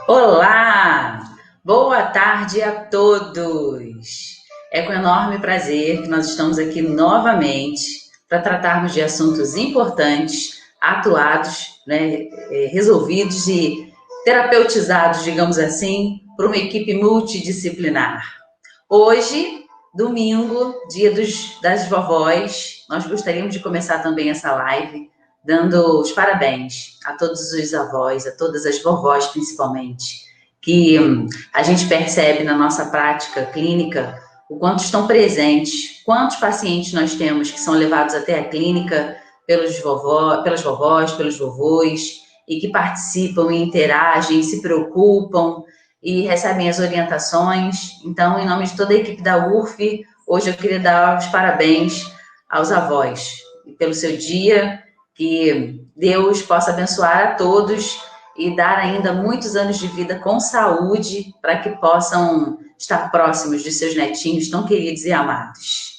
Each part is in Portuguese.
Olá! Boa tarde a todos! É com enorme prazer que nós estamos aqui novamente para tratarmos de assuntos importantes, atuados, né, resolvidos e terapeutizados, digamos assim, por uma equipe multidisciplinar. Hoje, domingo, dia das vovós, nós gostaríamos de começar também essa live dando os parabéns a todos os avós, a todas as vovós principalmente, que a gente percebe na nossa prática clínica o quanto estão presentes, quantos pacientes nós temos que são levados até a clínica pelas vovós, pelos vovôs, e que participam e interagem, se preocupam e recebem as orientações. Então, em nome de toda a equipe da URF, hoje eu queria dar os parabéns aos avós pelo seu dia, que Deus possa abençoar a todos e dar ainda muitos anos de vida com saúde para que possam estar próximos de seus netinhos tão queridos e amados.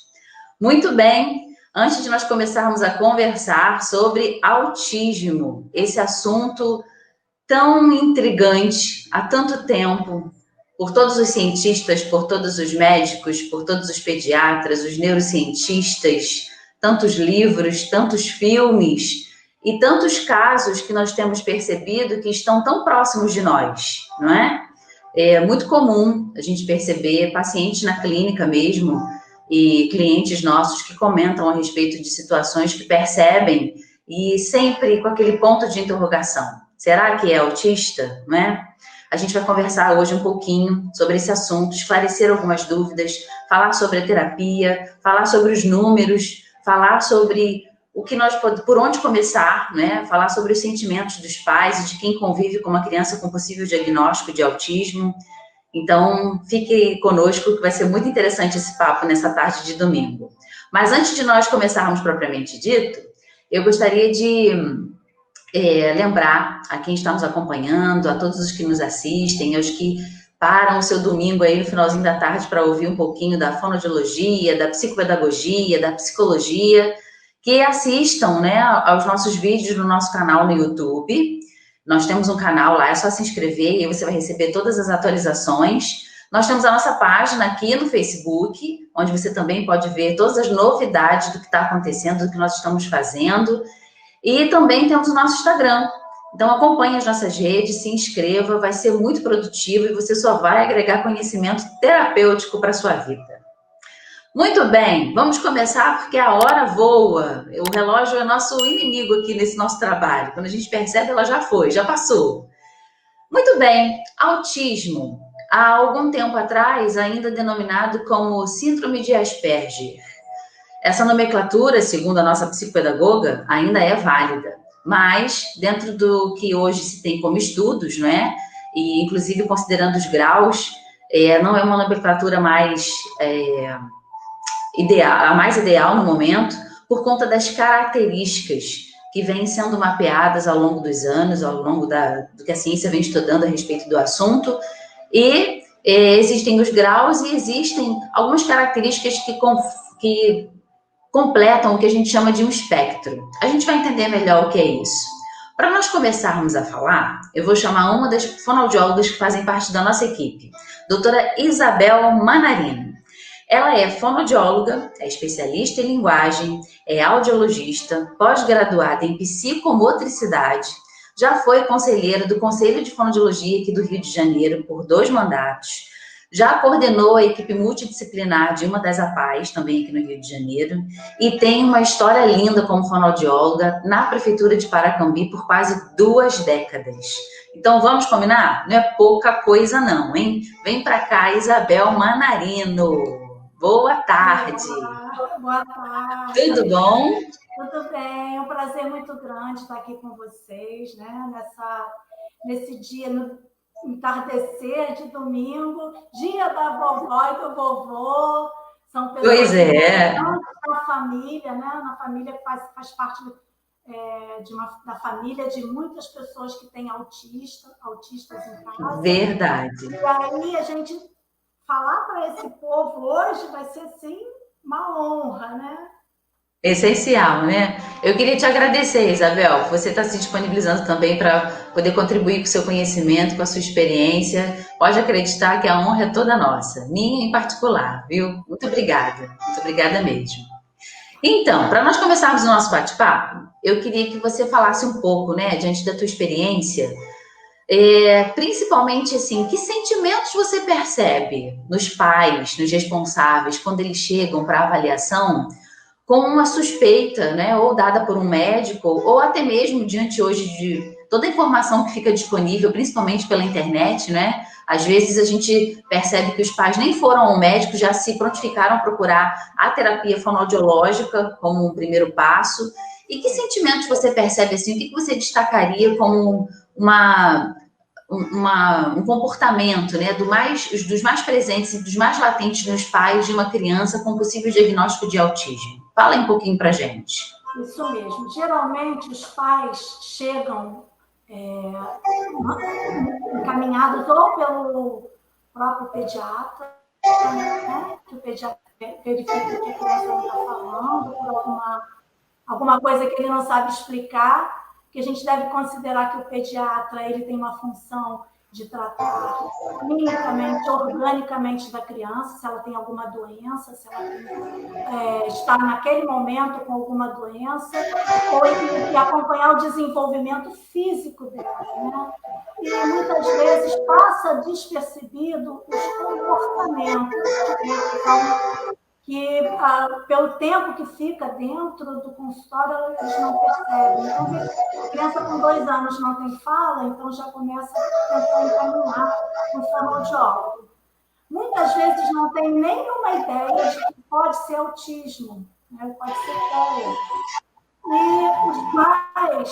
Muito bem, antes de nós começarmos a conversar sobre autismo, esse assunto tão intrigante há tanto tempo, por todos os cientistas, por todos os médicos, por todos os pediatras, os neurocientistas, tantos livros, tantos filmes e tantos casos que nós temos percebido que estão tão próximos de nós, não é? É muito comum a gente perceber pacientes na clínica mesmo e clientes nossos que comentam a respeito de situações que percebem e sempre com aquele ponto de interrogação. Será que é autista, não é? A gente vai conversar hoje um pouquinho sobre esse assunto, esclarecer algumas dúvidas, falar sobre a terapia, falar sobre os números, falar sobre o que nós por onde começar, né? Falar sobre os sentimentos dos pais e de quem convive com uma criança com possível diagnóstico de autismo. Então, fique conosco que vai ser muito interessante esse papo nessa tarde de domingo. Mas antes de nós começarmos propriamente dito, eu gostaria de lembrar a quem está nos acompanhando, a todos os que nos assistem, aos que param o seu domingo aí no finalzinho da tarde para ouvir um pouquinho da fonoaudiologia, da psicopedagogia, da psicologia, que assistam, né, aos nossos vídeos no nosso canal no YouTube. Nós temos um canal lá, é só se inscrever e aí você vai receber todas as atualizações. Nós temos a nossa página aqui no Facebook, onde você também pode ver todas as novidades do que está acontecendo, do que nós estamos fazendo. E também temos o nosso Instagram. Então acompanhe as nossas redes, se inscreva, vai ser muito produtivo e você só vai agregar conhecimento terapêutico para a sua vida. Muito bem, vamos começar porque a hora voa. O relógio é nosso inimigo aqui nesse nosso trabalho. Quando a gente percebe, ela já foi, já passou. Muito bem, autismo. Há algum tempo atrás, ainda denominado como síndrome de Asperger. Essa nomenclatura, segundo a nossa psicopedagoga, ainda é válida, mas dentro do que hoje se tem como estudos, não é? E inclusive considerando os graus, não é uma nomenclatura mais ideal, a mais ideal no momento, por conta das características que vêm sendo mapeadas ao longo dos anos, ao longo do que a ciência vem estudando a respeito do assunto, e existem os graus e existem algumas características que completam o que a gente chama de um espectro. A gente vai entender melhor o que é isso. Para nós começarmos a falar, eu vou chamar uma das fonoaudiólogas que fazem parte da nossa equipe, doutora Isabel Manarino. Ela é fonoaudióloga, é especialista em linguagem, é audiologista, pós-graduada em psicomotricidade, já foi conselheira do Conselho de Fonoaudiologia aqui do Rio de Janeiro por 2 mandatos, já coordenou a equipe multidisciplinar de uma das APAES, também aqui no Rio de Janeiro, e tem uma história linda como fonoaudióloga na Prefeitura de Paracambi por quase 2 décadas. Então, vamos combinar? Não é pouca coisa não, hein? Vem para cá, Isabel Manarino. Boa tarde. Olá, boa tarde. Tudo bom? Tudo bem, é um prazer muito grande estar aqui com vocês, né? Nesse dia, no entardecer de domingo, dia da vovó e do vovô, são pessoas da família, né? Na família faz parte da família de muitas pessoas que têm autistas em casa. Verdade. E aí a gente falar para esse povo hoje vai ser, sim, uma honra, né? Essencial, né? Eu queria te agradecer, Isabel, por você estar se disponibilizando também para poder contribuir com o seu conhecimento, com a sua experiência. Pode acreditar que a honra é toda nossa, minha em particular, viu? Muito obrigada mesmo. Então, para nós começarmos o nosso bate-papo, eu queria que você falasse um pouco, né, diante da tua experiência, principalmente assim, que sentimentos você percebe nos pais, nos responsáveis, quando eles chegam para avaliação com uma suspeita, né, ou dada por um médico, ou até mesmo diante hoje de toda a informação que fica disponível, principalmente pela internet, né? Às vezes a gente percebe que os pais nem foram ao médico, já se prontificaram a procurar a terapia fonoaudiológica como um primeiro passo. E que sentimentos você percebe assim? O que você destacaria como um comportamento, né, dos mais presentes e dos mais latentes nos pais de uma criança com possível diagnóstico de autismo? Fala aí um pouquinho pra gente. Isso mesmo. Geralmente os pais chegam encaminhados ou pelo próprio pediatra, né, que o pediatra verifica o que a criança não está falando, por alguma coisa que ele não sabe explicar, que a gente deve considerar que o pediatra ele tem uma função de tratar clinicamente, organicamente da criança, se ela tem alguma doença, se ela está naquele momento com alguma doença, ou ele tem que acompanhar o desenvolvimento físico dela, né? E muitas vezes passa despercebido os comportamentos que pelo tempo que fica dentro do consultório, eles não percebem. Então, a criança com 2 anos não tem fala, então já começa a tentar encaminhar no fonoaudiólogo. Muitas vezes não tem nenhuma ideia de que pode ser autismo, né? Pode ser TEA. E os pais,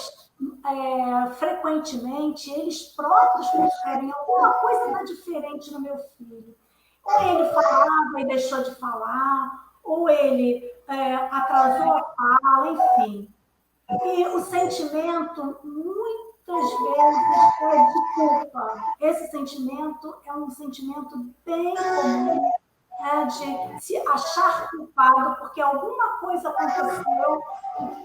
frequentemente, eles próprios percebem alguma coisa está diferente no meu filho. Ou ele falava e deixou de falar, ou ele atrasou a fala, enfim. E o sentimento, muitas vezes, é de culpa. Esse sentimento é um sentimento bem comum, de se achar culpado porque alguma coisa aconteceu,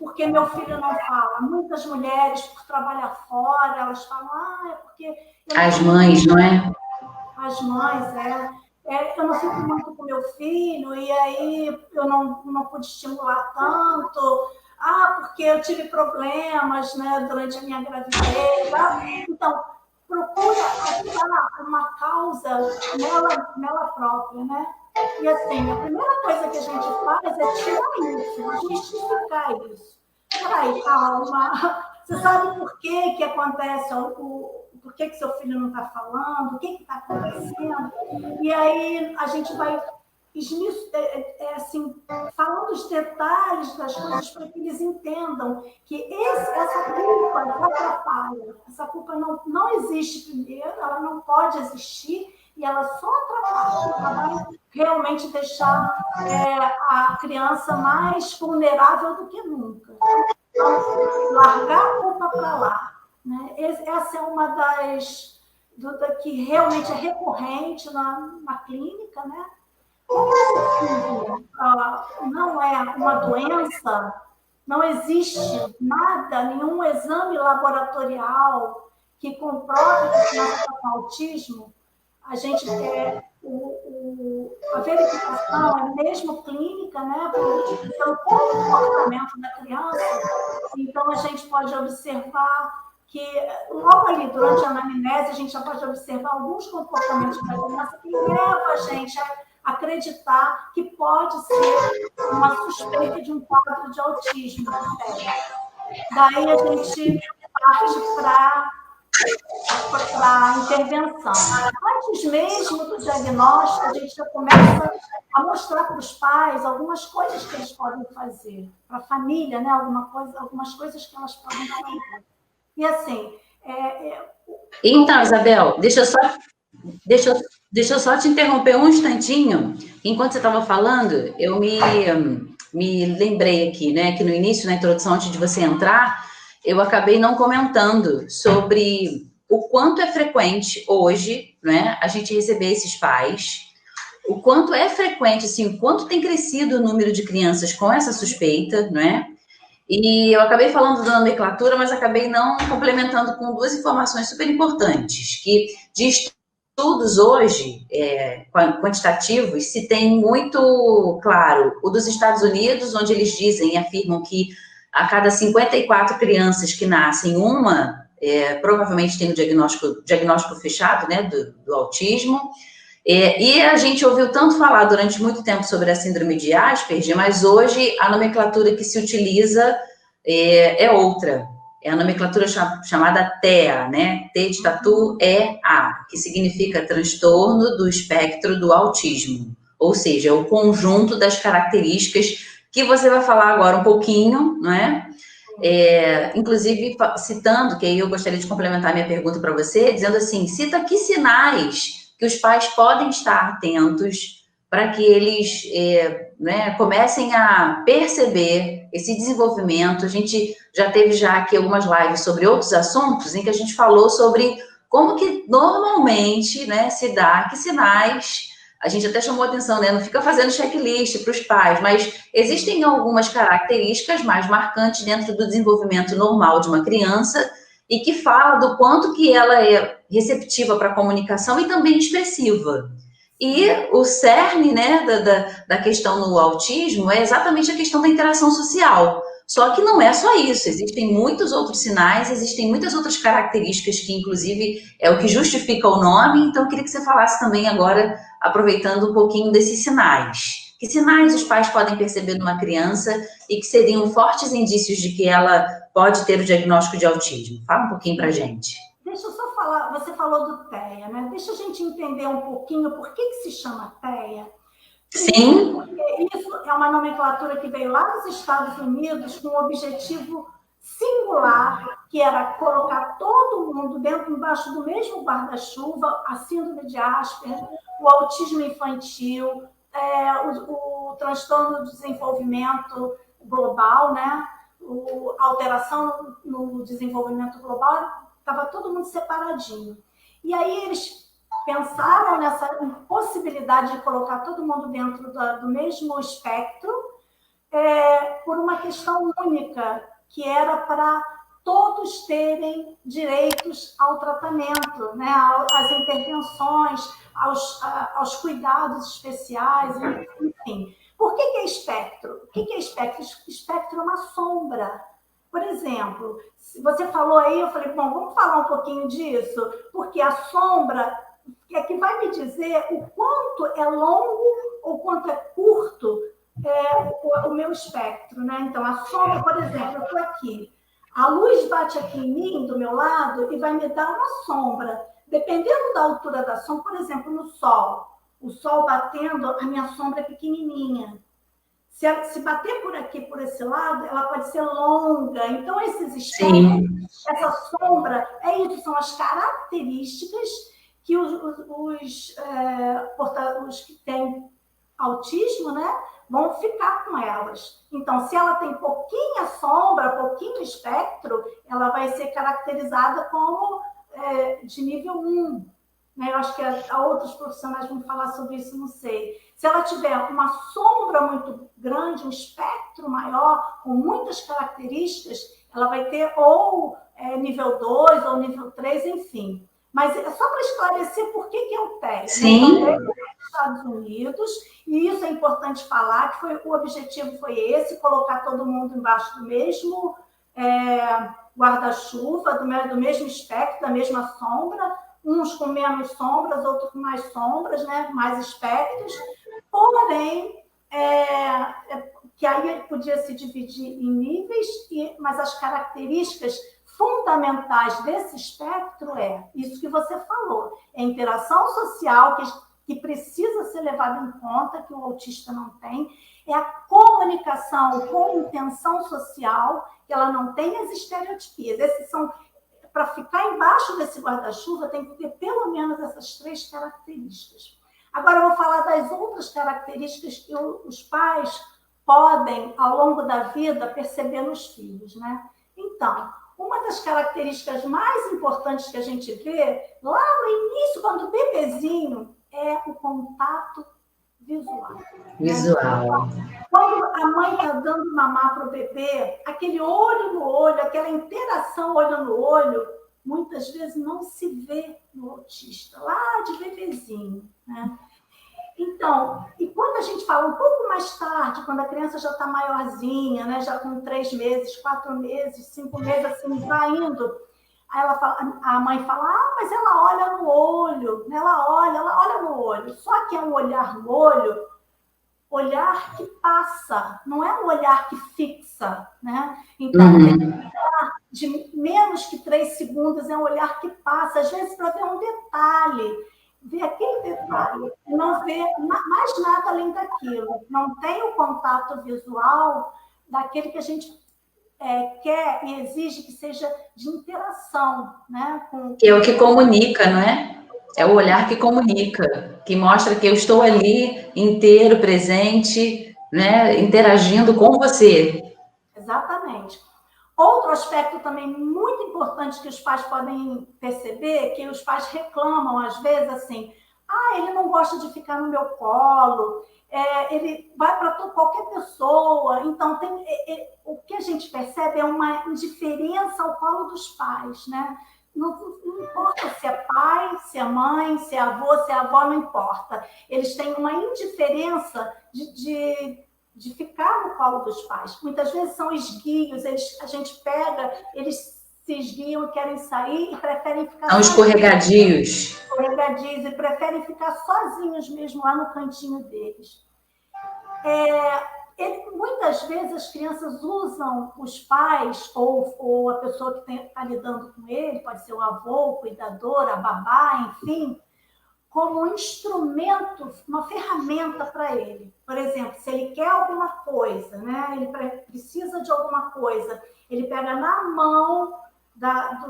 porque meu filho não fala. Muitas mulheres, por trabalhar fora, elas falam, é porque... As mães, não é? As mães, eu não fico muito com meu filho, e aí eu não pude estimular tanto, porque eu tive problemas, né, durante a minha gravidez. Então, procura achar uma causa nela própria, né? E assim, a primeira coisa que a gente faz é tirar isso, justificar isso. Peraí, calma. Você sabe por que acontece por que seu filho não está falando, o que está acontecendo? E aí a gente vai assim, falando os detalhes das coisas para que eles entendam que essa culpa não atrapalha. Essa culpa não existe primeiro, ela não pode existir, e ela só atrapalha. Ela vai realmente deixar a criança mais vulnerável do que nunca. Então, largar a culpa para lá. Né? Essa é uma das que realmente é recorrente na clínica, né? Como não é uma doença, não existe nada, nenhum exame laboratorial que comprove que a criança está com autismo. A gente a verificação é mesmo clínica, né? Pelo comportamento da criança. Então, a gente pode observar que logo ali, durante a anamnese, a gente já pode observar alguns comportamentos da criança que levam a gente a acreditar que pode ser uma suspeita de um quadro de autismo. Daí a gente parte para a intervenção. Antes mesmo do diagnóstico, a gente já começa a mostrar para os pais algumas coisas que eles podem fazer, para a família, né? Algumas coisas que elas podem fazer. E assim... Então, Isabel, deixa eu só te interromper um instantinho. Enquanto você estava falando, eu me lembrei aqui, né, que no início, na introdução, antes de você entrar, eu acabei não comentando sobre o quanto é frequente hoje, né, a gente receber esses pais o quanto é frequente, assim, o quanto tem crescido o número de crianças com essa suspeita, não é? E eu acabei falando da nomenclatura, mas acabei não complementando com duas informações super importantes, que de estudos hoje, quantitativos, se tem muito claro o dos Estados Unidos, onde eles dizem e afirmam que a cada 54 crianças que nascem, uma provavelmente tem o diagnóstico fechado, né, do autismo. E a gente ouviu tanto falar durante muito tempo sobre a síndrome de Asperger, mas hoje a nomenclatura que se utiliza é outra. É a nomenclatura chamada TEA, né? T de tatu, E-A, que significa transtorno do espectro do autismo. Ou seja, o conjunto das características que você vai falar agora um pouquinho, não é? Inclusive citando, que aí eu gostaria de complementar minha pergunta para você, dizendo assim, cita que sinais que os pais podem estar atentos para que eles comecem a perceber esse desenvolvimento. A gente já teve aqui algumas lives sobre outros assuntos em que a gente falou sobre como que normalmente, né, se dá, que sinais. A gente até chamou atenção, né? Não fica fazendo checklist para os pais, mas existem algumas características mais marcantes dentro do desenvolvimento normal de uma criança e que fala do quanto que ela é receptiva para a comunicação e também expressiva. E o cerne, né, da questão no autismo é exatamente a questão da interação social. Só que não é só isso, existem muitos outros sinais, existem muitas outras características que, inclusive, é o que justifica o nome. Então, eu queria que você falasse também agora, aproveitando um pouquinho desses sinais. Que sinais os pais podem perceber numa criança e que seriam fortes indícios de que ela pode ter o diagnóstico de autismo? Fala um pouquinho para a gente. Deixa eu só falar, você falou do TEA, né? Deixa a gente entender um pouquinho por que se chama TEA. Sim. Porque isso é uma nomenclatura que veio lá dos Estados Unidos com um objetivo singular, que era colocar todo mundo embaixo do mesmo guarda-chuva, a síndrome de Asperger, o autismo infantil, o transtorno do desenvolvimento global, né? A alteração no desenvolvimento global, estava todo mundo separadinho. E aí eles pensaram nessa possibilidade de colocar todo mundo dentro do mesmo espectro, por uma questão única, que era para todos terem direitos ao tratamento, né? Às intervenções, aos cuidados especiais, enfim. Por que é espectro? O que é espectro? Espectro é uma sombra. Por exemplo, você falou aí, eu falei, bom, vamos falar um pouquinho disso, porque a sombra é que vai me dizer o quanto é longo ou quanto é curto o meu espectro, né? Então, a sombra, por exemplo, eu estou aqui, a luz bate aqui em mim, do meu lado, e vai me dar uma sombra. Dependendo da altura da sombra, por exemplo, no sol, o sol batendo, a minha sombra é pequenininha. Se bater por aqui, por esse lado, ela pode ser longa. Então, esses espectros, essa sombra, isso, são as características que os que têm autismo, né, vão ficar com elas. Então, se ela tem pouquinha sombra, pouquinho espectro, ela vai ser caracterizada como de nível 1. Né? Eu acho que outros profissionais vão falar sobre isso, não sei. Se ela tiver uma sombra muito grande, um espectro maior, com muitas características, ela vai ter ou nível 2 ou nível 3, enfim. Mas é só para esclarecer por que é o TEA. Sim. Né? Então, nos Estados Unidos, e isso é importante falar, que o objetivo foi esse, colocar todo mundo embaixo do mesmo guarda-chuva, do mesmo espectro, da mesma sombra, uns com menos sombras, outros com mais sombras, né? Mais espectros, porém, que aí podia se dividir em níveis, mas as características fundamentais desse espectro isso que você falou, a interação social que precisa ser levada em conta, que o autista não tem, é a comunicação com intenção social, que ela não tem as estereotipias. Esses são, para ficar embaixo desse guarda-chuva, tem que ter pelo menos essas 3 características. Agora, eu vou falar das outras características que os pais podem, ao longo da vida, perceber nos filhos, né? Então, uma das características mais importantes que a gente vê lá no início, quando o bebezinho, é o contato visual. Visual. Quando a mãe está dando mamar para o bebê, aquele olho no olho, aquela interação olho no olho, muitas vezes não se vê no autista, lá de bebezinho, né? Então, e quando a gente fala um pouco mais tarde, quando a criança já está maiorzinha, né, já com 3 meses, 4 meses, 5 meses, assim, vai indo, aí a mãe fala, mas ela olha no olho, né? Ela olha no olho. Só que é um olhar no olhar que passa, não é um olhar que fixa, né? Então, de menos que 3 segundos é um olhar que passa, às vezes para ver um detalhe, ver aquele detalhe, não ver mais nada além daquilo. Não tem o contato visual daquele que a gente quer e exige que seja de interação, né? Que é o que comunica, não é? É o olhar que comunica, que mostra que eu estou ali inteiro, presente, né? Interagindo com você. Exatamente. Outro aspecto também muito importante que os pais podem perceber, que os pais reclamam às vezes assim, ele não gosta de ficar no meu colo, ele vai para qualquer pessoa. Então, o que a gente percebe é uma indiferença ao colo dos pais, né? Não importa se é pai, se é mãe, se é avô, se é avó, não importa. Eles têm uma indiferença de ficar no colo dos pais. Muitas vezes são esguios, a gente pega, eles se esguiam e querem sair e preferem ficar São escorregadios. Escorregadios e preferem ficar sozinhos mesmo lá no cantinho deles. Muitas vezes as crianças usam os pais ou a pessoa que está lidando com ele, pode ser o avô, o cuidador, a babá, enfim, como um instrumento, uma ferramenta para ele. Por exemplo, se ele quer alguma coisa, né? Ele precisa de alguma coisa, ele pega na mão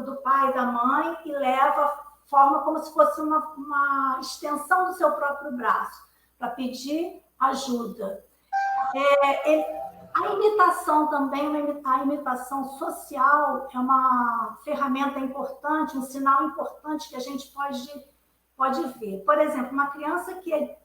do pai e da mãe e leva, forma como se fosse uma extensão do seu próprio braço, para pedir ajuda. A imitação também, a imitação social é uma ferramenta importante, um sinal importante que a gente pode ver. Por exemplo, uma criança que é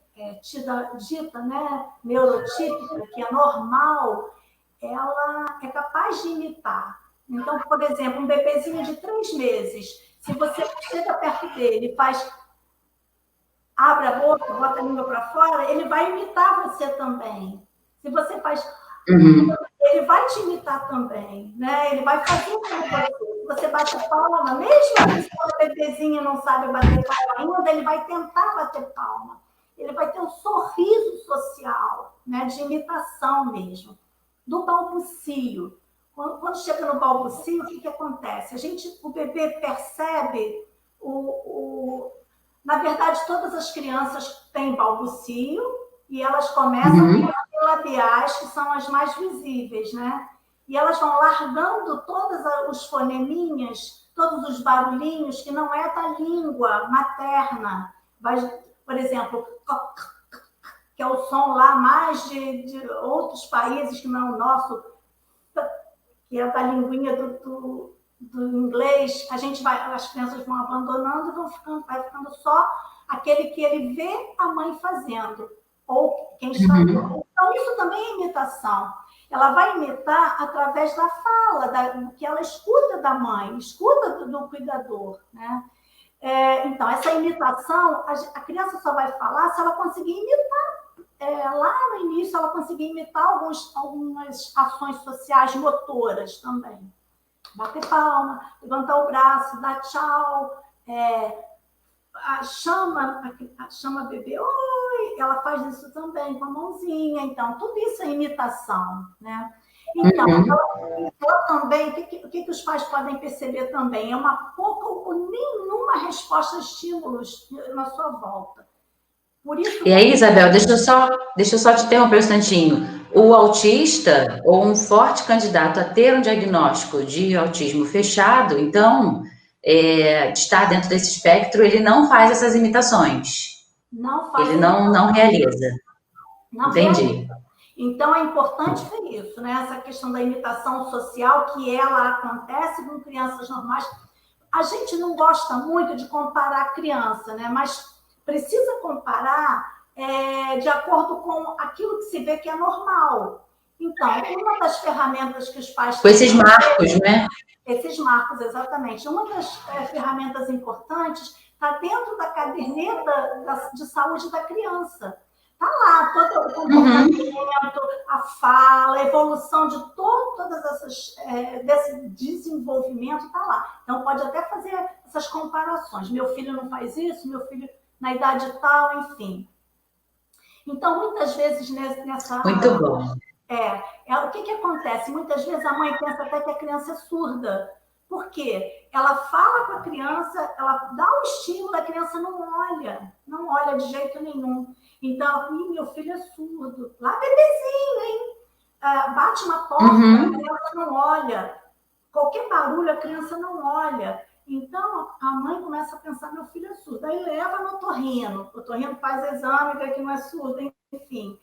dita, né, neurotípica, que é normal, ela é capaz de imitar. Então, por exemplo, um bebezinho de 3 meses, se você chega perto dele e abre a boca, bota a língua para fora, ele vai imitar você também. Se você faz... Ele vai te imitar também, né? Ele vai fazer como você. Você bate palma, mesmo se o bebezinho não sabe bater palma ainda, ele vai tentar bater palma. Ele vai ter um sorriso social, né? De imitação mesmo. Do balbucio. Quando chega no balbucio, o que acontece? O bebê percebe na verdade, todas as crianças têm balbucio e elas começam com as labiais, que são as mais visíveis, né? E elas vão largando todos os foneminhas, todos os barulhinhos que não é da língua materna. Por exemplo, que é o som lá mais de outros países que não é o nosso, que é da linguinha do inglês. As crianças vão abandonando e vai ficando só aquele que ele vê a mãe fazendo, ou quem está vendo. Então, isso também é imitação. Ela vai imitar através da fala, do que ela escuta da mãe, escuta do cuidador, né? Então, essa imitação, a criança só vai falar se ela conseguir imitar. Lá no início, ela conseguir imitar algumas ações sociais motoras também. Bater palma, levantar o braço, dar tchau, chama bebê, oi, ela faz isso também com a mãozinha. Então, tudo isso é imitação, né? Então, ela também, o que os pais podem perceber também? É uma pouca ou nenhuma resposta a estímulos na sua volta. Por isso, e aí, Isabel, deixa eu só te interromper um instantinho. O autista, ou um forte candidato a ter um diagnóstico de autismo fechado, então, de estar dentro desse espectro, ele não faz essas imitações. Ele não realiza. Entendi. Realiza. Então, é importante ver isso, né? Essa questão da imitação social, que ela acontece com crianças normais. A gente não gosta muito de comparar a criança, né? Mas precisa comparar de acordo com aquilo que se vê que é normal. Então, uma das ferramentas que os pais Com esses marcos, né? Esses marcos, exatamente. Uma das ferramentas importantes está dentro da caderneta de saúde da criança. Está lá todo o comportamento, a fala, a evolução de todas essas desse desenvolvimento está lá. Então pode até fazer essas comparações. Meu filho não faz isso, meu filho na idade tal, enfim. Então muitas vezes nessa Muito bom. o que acontece? Muitas vezes a mãe pensa até que a criança é surda. Por quê? Ela fala com a criança, ela dá o estímulo, a criança não olha de jeito nenhum. Então, meu filho é surdo. Lá, bebezinho, hein? Bate uma porta, a criança não olha. Qualquer barulho, a criança não olha. Então, a mãe começa a pensar, meu filho é surdo. Aí leva no otorrino. O otorrino faz exame, vê que não é surdo, enfim.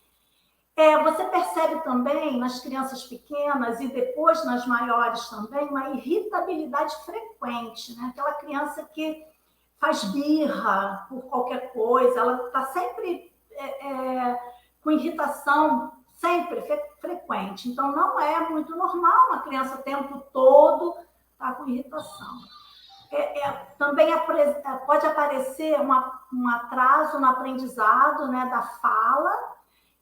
Você percebe também nas crianças pequenas e depois nas maiores também uma irritabilidade frequente, né? Aquela criança que faz birra por qualquer coisa, ela está sempre com irritação, sempre frequente. Então, não é muito normal uma criança o tempo todo estar com irritação. Também pode aparecer um atraso no aprendizado, né, da fala,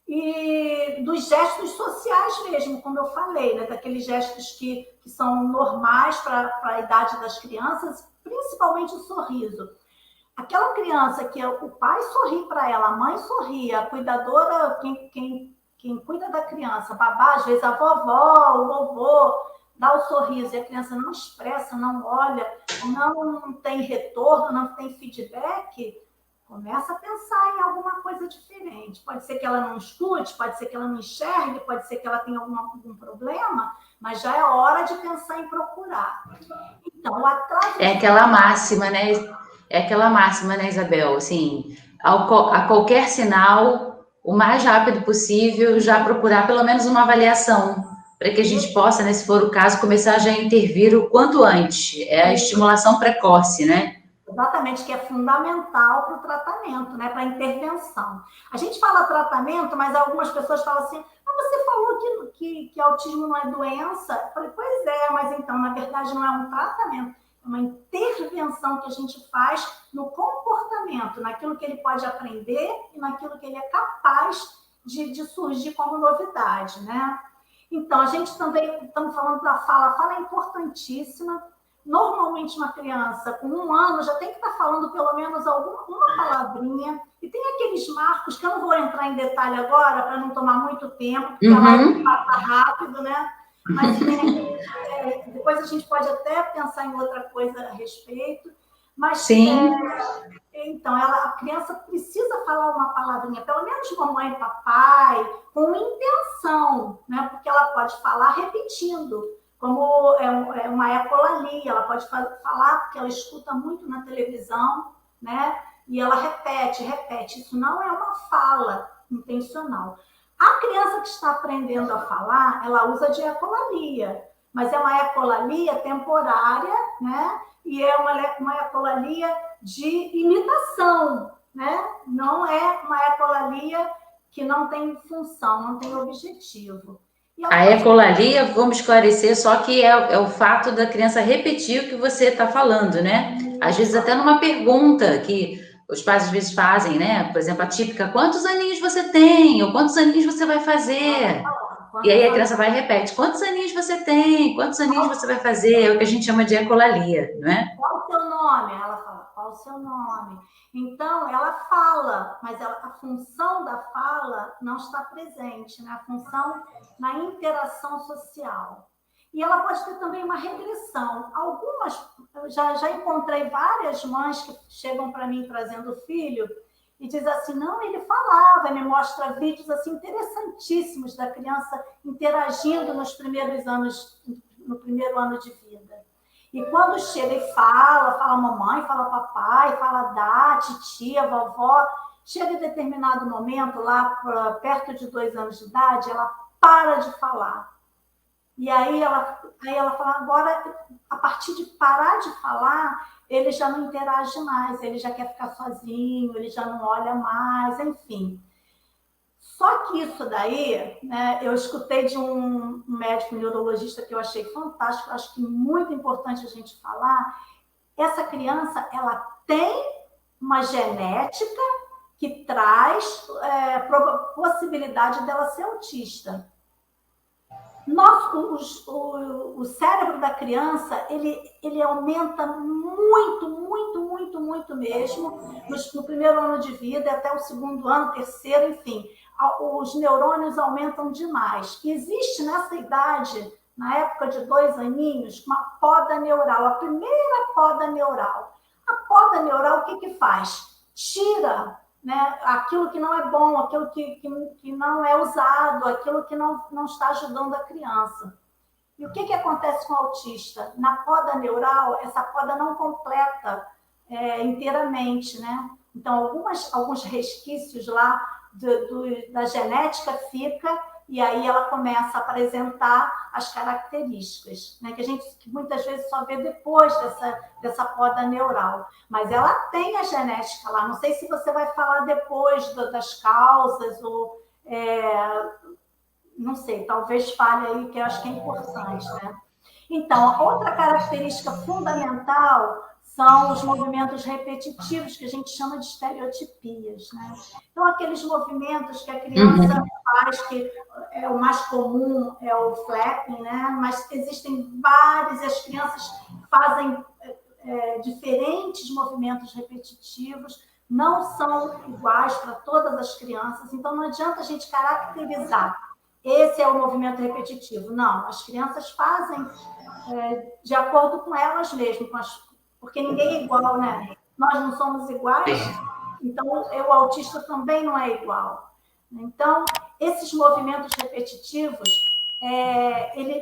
e dos gestos sociais mesmo, como eu falei, né? Daqueles gestos que são normais para a idade das crianças, principalmente o sorriso. Aquela criança que o pai sorri para ela, a mãe sorri, a cuidadora, quem cuida da criança, a babá, às vezes a vovó, o vovô, dá o sorriso e a criança não expressa, não olha, não tem retorno, não tem feedback, começa a pensar em alguma coisa diferente. Pode ser que ela não escute, pode ser que ela não enxergue, pode ser que ela tenha algum problema, mas já é hora de pensar em procurar. Então, o atraso... É aquela máxima, né? É aquela máxima, né, Isabel? Assim, a qualquer sinal, o mais rápido possível, já procurar pelo menos uma avaliação, para que a gente possa, né, se for o caso, começar já a intervir o quanto antes. É a estimulação precoce, né? Exatamente, que é fundamental para o tratamento, né? Para a intervenção. A gente fala tratamento, mas algumas pessoas falam assim, você falou que autismo não é doença? Eu falei, pois é, mas então, na verdade, não é um tratamento, é uma intervenção que a gente faz no comportamento, naquilo que ele pode aprender e naquilo que ele é capaz de surgir como novidade, né? Então, a gente também, estamos falando da fala, a fala é importantíssima. Normalmente, uma criança com 1 ano já tem que estar falando pelo menos uma palavrinha. E tem aqueles marcos, que eu não vou entrar em detalhe agora, para não tomar muito tempo, porque a live passa rápido, né? Mas depois a gente pode até pensar em outra coisa a respeito. Mas, sim. Então, a criança precisa falar uma palavrinha, pelo menos mamãe e papai, com intenção, né? Porque ela pode falar repetindo, como é uma ecolalia, ela pode falar porque ela escuta muito na televisão, né? E ela repete. Isso não é uma fala intencional. A criança que está aprendendo a falar, ela usa de ecolalia, mas é uma ecolalia temporária, né? E é uma ecolalia de imitação, né? Não é uma ecolalia que não tem função, não tem objetivo. A ecolalia, vamos esclarecer, só que é o fato da criança repetir o que você está falando, né? Às vezes até numa pergunta que os pais às vezes fazem, né? Por exemplo, a típica, quantos aninhos você tem? Ou quantos aninhos você vai fazer? E aí a criança vai e repete, quantos aninhos você tem? Quantos aninhos você vai fazer? É o que a gente chama de ecolalia, não é? Qual o seu nome? Ela fala, qual o seu nome? Então, ela fala, mas a função da fala não está presente, né? A função na interação social. E ela pode ter também uma regressão. Eu já encontrei várias mães que chegam para mim trazendo filho e diz assim, não, ele falava, me mostra vídeos assim interessantíssimos da criança interagindo nos primeiros anos, no primeiro ano de vida. E quando chega e fala mamãe, fala papai, fala dá, titia, vovó, chega em determinado momento, lá perto de 2 anos de idade, ela para de falar. E aí ela fala, agora, a partir de parar de falar, ele já não interage mais, ele já quer ficar sozinho, ele já não olha mais, enfim. Só que isso daí, né, eu escutei de um médico neurologista que eu achei fantástico, acho que muito importante a gente falar. Essa criança, ela tem uma genética que traz possibilidade dela ser autista. O cérebro da criança, ele aumenta muito, muito, muito, muito mesmo, no primeiro ano de vida, até o segundo ano, terceiro, enfim. Os neurônios aumentam demais. E existe nessa idade, na época de 2 aninhos, uma poda neural, a primeira poda neural. A poda neural, o que faz? Tira, né, aquilo que não é bom, aquilo que não é usado, aquilo que não está ajudando a criança. E o que acontece com o autista? Na poda neural, essa poda não completa inteiramente, né? Então, alguns resquícios lá da genética fica, e aí ela começa a apresentar as características, né? Que a gente muitas vezes só vê depois dessa poda neural. Mas ela tem a genética lá. Não sei se você vai falar depois das causas, ou não sei, talvez fale aí, que eu acho que é importante, né? Então, outra característica fundamental são os movimentos repetitivos, que a gente chama de estereotipias, né? Então, aqueles movimentos que a criança faz, que o mais comum é o flapping, né? Mas existem vários, as crianças fazem diferentes movimentos repetitivos, não são iguais para todas as crianças, então não adianta a gente caracterizar. Esse é o movimento repetitivo. Não, as crianças fazem de acordo com elas mesmas, porque ninguém é igual, né? Nós não somos iguais, então o autista também não é igual. Então, esses movimentos repetitivos,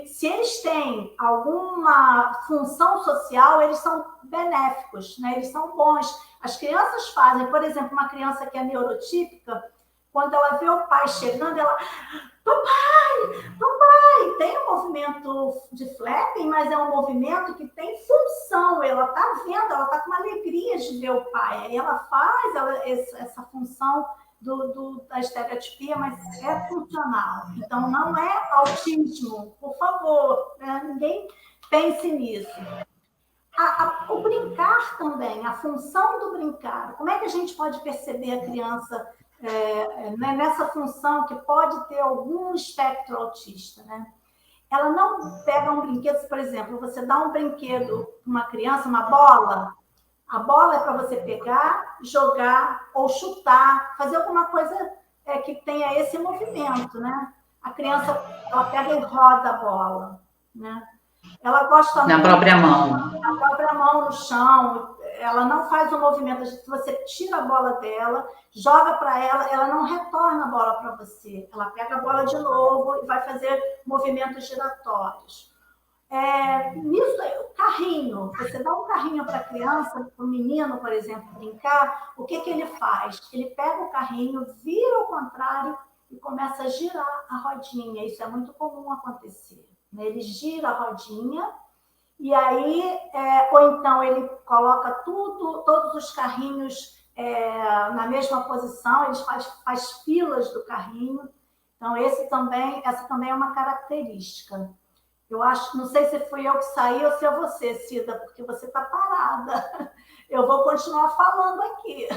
se eles têm alguma função social, eles são benéficos, né? Eles são bons. As crianças fazem, por exemplo, uma criança que é neurotípica, quando ela vê o pai chegando, ela... Papai, tem um movimento de flapping, mas é um movimento que tem função. Ela está vendo, ela está com uma alegria de ver o pai. Aí ela faz essa função da estereotipia, mas é funcional. Então, não é autismo, por favor, né? Ninguém pense nisso. O brincar também, a função do brincar. Como é que a gente pode perceber a criança nessa função que pode ter algum espectro autista, né? Ela não pega um brinquedo, por exemplo, você dá um brinquedo para uma criança, uma bola, a bola é para você pegar, jogar ou chutar, fazer alguma coisa que tenha esse movimento, né? A criança, ela pega e roda a bola, né? Ela gosta na própria mão. Na própria mão no chão. Ela não faz o movimento. Você tira a bola dela, joga para ela, ela não retorna a bola para você. Ela pega a bola de novo e vai fazer movimentos giratórios. Nisso, o carrinho. Você dá um carrinho para a criança, para o menino, por exemplo, brincar, o que ele faz? Ele pega o carrinho, vira ao contrário e começa a girar a rodinha. Isso é muito comum acontecer. Ele gira a rodinha e aí, ou então ele coloca todos os carrinhos na mesma posição, ele faz filas do carrinho. Então, essa também é uma característica. Eu acho, não sei se fui eu que saí ou se é você, Cida, porque você está parada. Eu vou continuar falando aqui.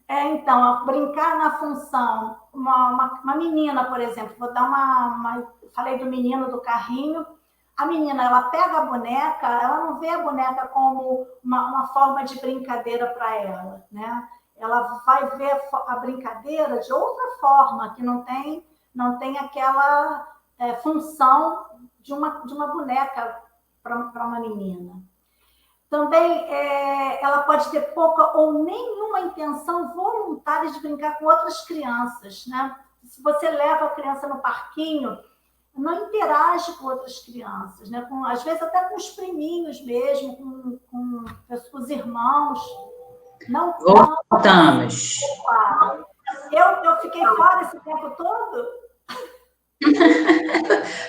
Então, brincar na função. Uma menina, por exemplo, vou dar falei do menino do carrinho. A menina, ela pega a boneca, ela não vê a boneca como uma forma de brincadeira para ela, né? Ela vai ver a brincadeira de outra forma, que não tem aquela função de uma boneca para uma menina. Também ela pode ter pouca ou nenhuma intenção voluntária de brincar com outras crianças, né? Se você leva a criança no parquinho, não interage com outras crianças, né? Às vezes até com os priminhos mesmo, com os irmãos. Não. Voltamos. Eu fiquei fora esse tempo todo?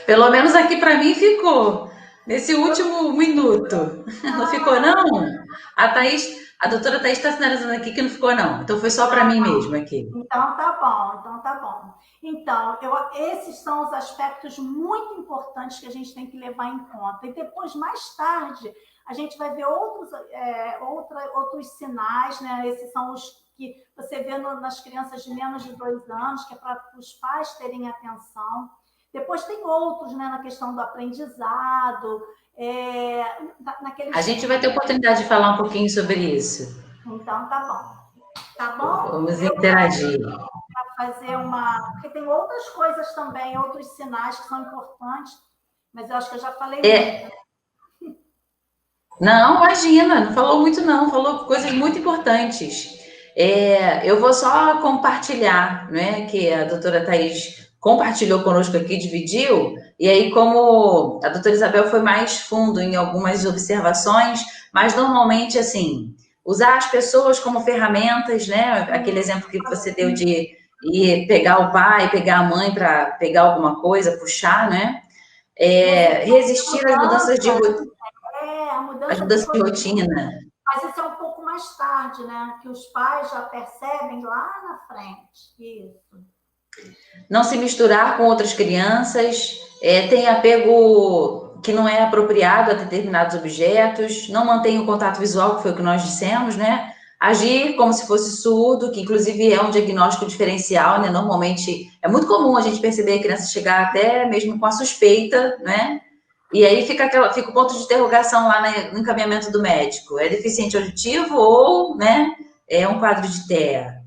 Pelo menos aqui para mim ficou. Nesse último minuto. Não ficou, não? A doutora Thaís está sinalizando aqui que não ficou, não. Então foi só para mim mesmo aqui. Então tá bom, então tá bom. Então, esses são os aspectos muito importantes que a gente tem que levar em conta. E depois, mais tarde, a gente vai ver outros sinais, né? Esses são os que você vê nas crianças de menos de 2 anos, que é para os pais terem atenção. Depois tem outros, né, na questão do aprendizado, A gente vai ter oportunidade de falar um pouquinho sobre isso. Então, tá bom. Tá bom? Vamos interagir. Fazer porque tem outras coisas também, outros sinais que são importantes, mas eu acho que eu já falei muito. Não, imagina, não falou muito não, falou coisas muito importantes. Eu vou só compartilhar, né, que a doutora Thaís compartilhou conosco aqui, dividiu, e aí como a doutora Isabel foi mais fundo em algumas observações, mas normalmente, assim, usar as pessoas como ferramentas, né, aquele exemplo que você deu de ir pegar o pai, pegar a mãe para pegar alguma coisa, puxar, né, resistir às mudanças de rotina. As mudanças de rotina. Mas isso é um pouco mais tarde, né? Que os pais já percebem lá na frente. Isso. Não se misturar com outras crianças, tem apego que não é apropriado a determinados objetos, não mantém o contato visual, que foi o que nós dissemos, né? Agir como se fosse surdo, que inclusive é um diagnóstico diferencial, né? Normalmente é muito comum a gente perceber a criança chegar até mesmo com a suspeita, né? E aí fica o ponto de interrogação lá no encaminhamento do médico. É deficiente auditivo ou, né, é um quadro de TEA?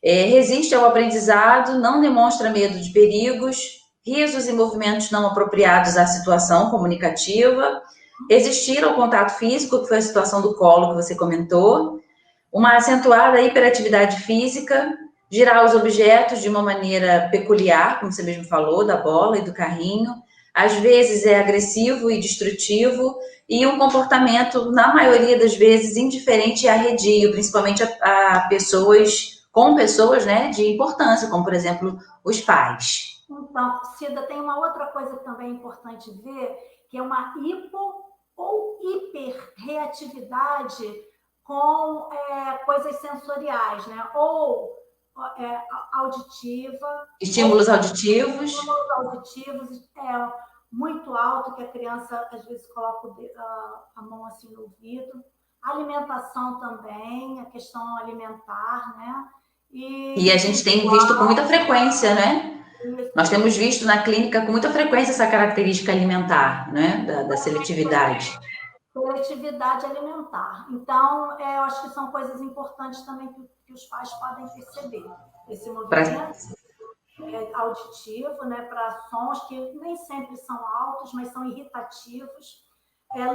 Resiste ao aprendizado, não demonstra medo de perigos, risos e movimentos não apropriados à situação comunicativa, resistir ao contato físico, que foi a situação do colo que você comentou, uma acentuada hiperatividade física, girar os objetos de uma maneira peculiar, como você mesmo falou, da bola e do carrinho, às vezes é agressivo e destrutivo, e um comportamento, na maioria das vezes, indiferente e arredio, principalmente a pessoas, né, de importância, como, por exemplo, os pais. Então, Cida, tem uma outra coisa também importante ver, que é uma hipo ou hiperreatividade com coisas sensoriais, né? Ou auditiva. Estímulos auditivos. Estímulos auditivos, muito alto, que a criança, às vezes, coloca a mão assim no ouvido. Alimentação também, a questão alimentar, né? E a gente tem visto com muita frequência, né? Nós temos visto na clínica com muita frequência essa característica alimentar, né? Da seletividade. Seletividade alimentar. Então, eu acho que são coisas importantes também que os pais podem perceber. Esse movimento auditivo, né? Para sons que nem sempre são altos, mas são irritativos.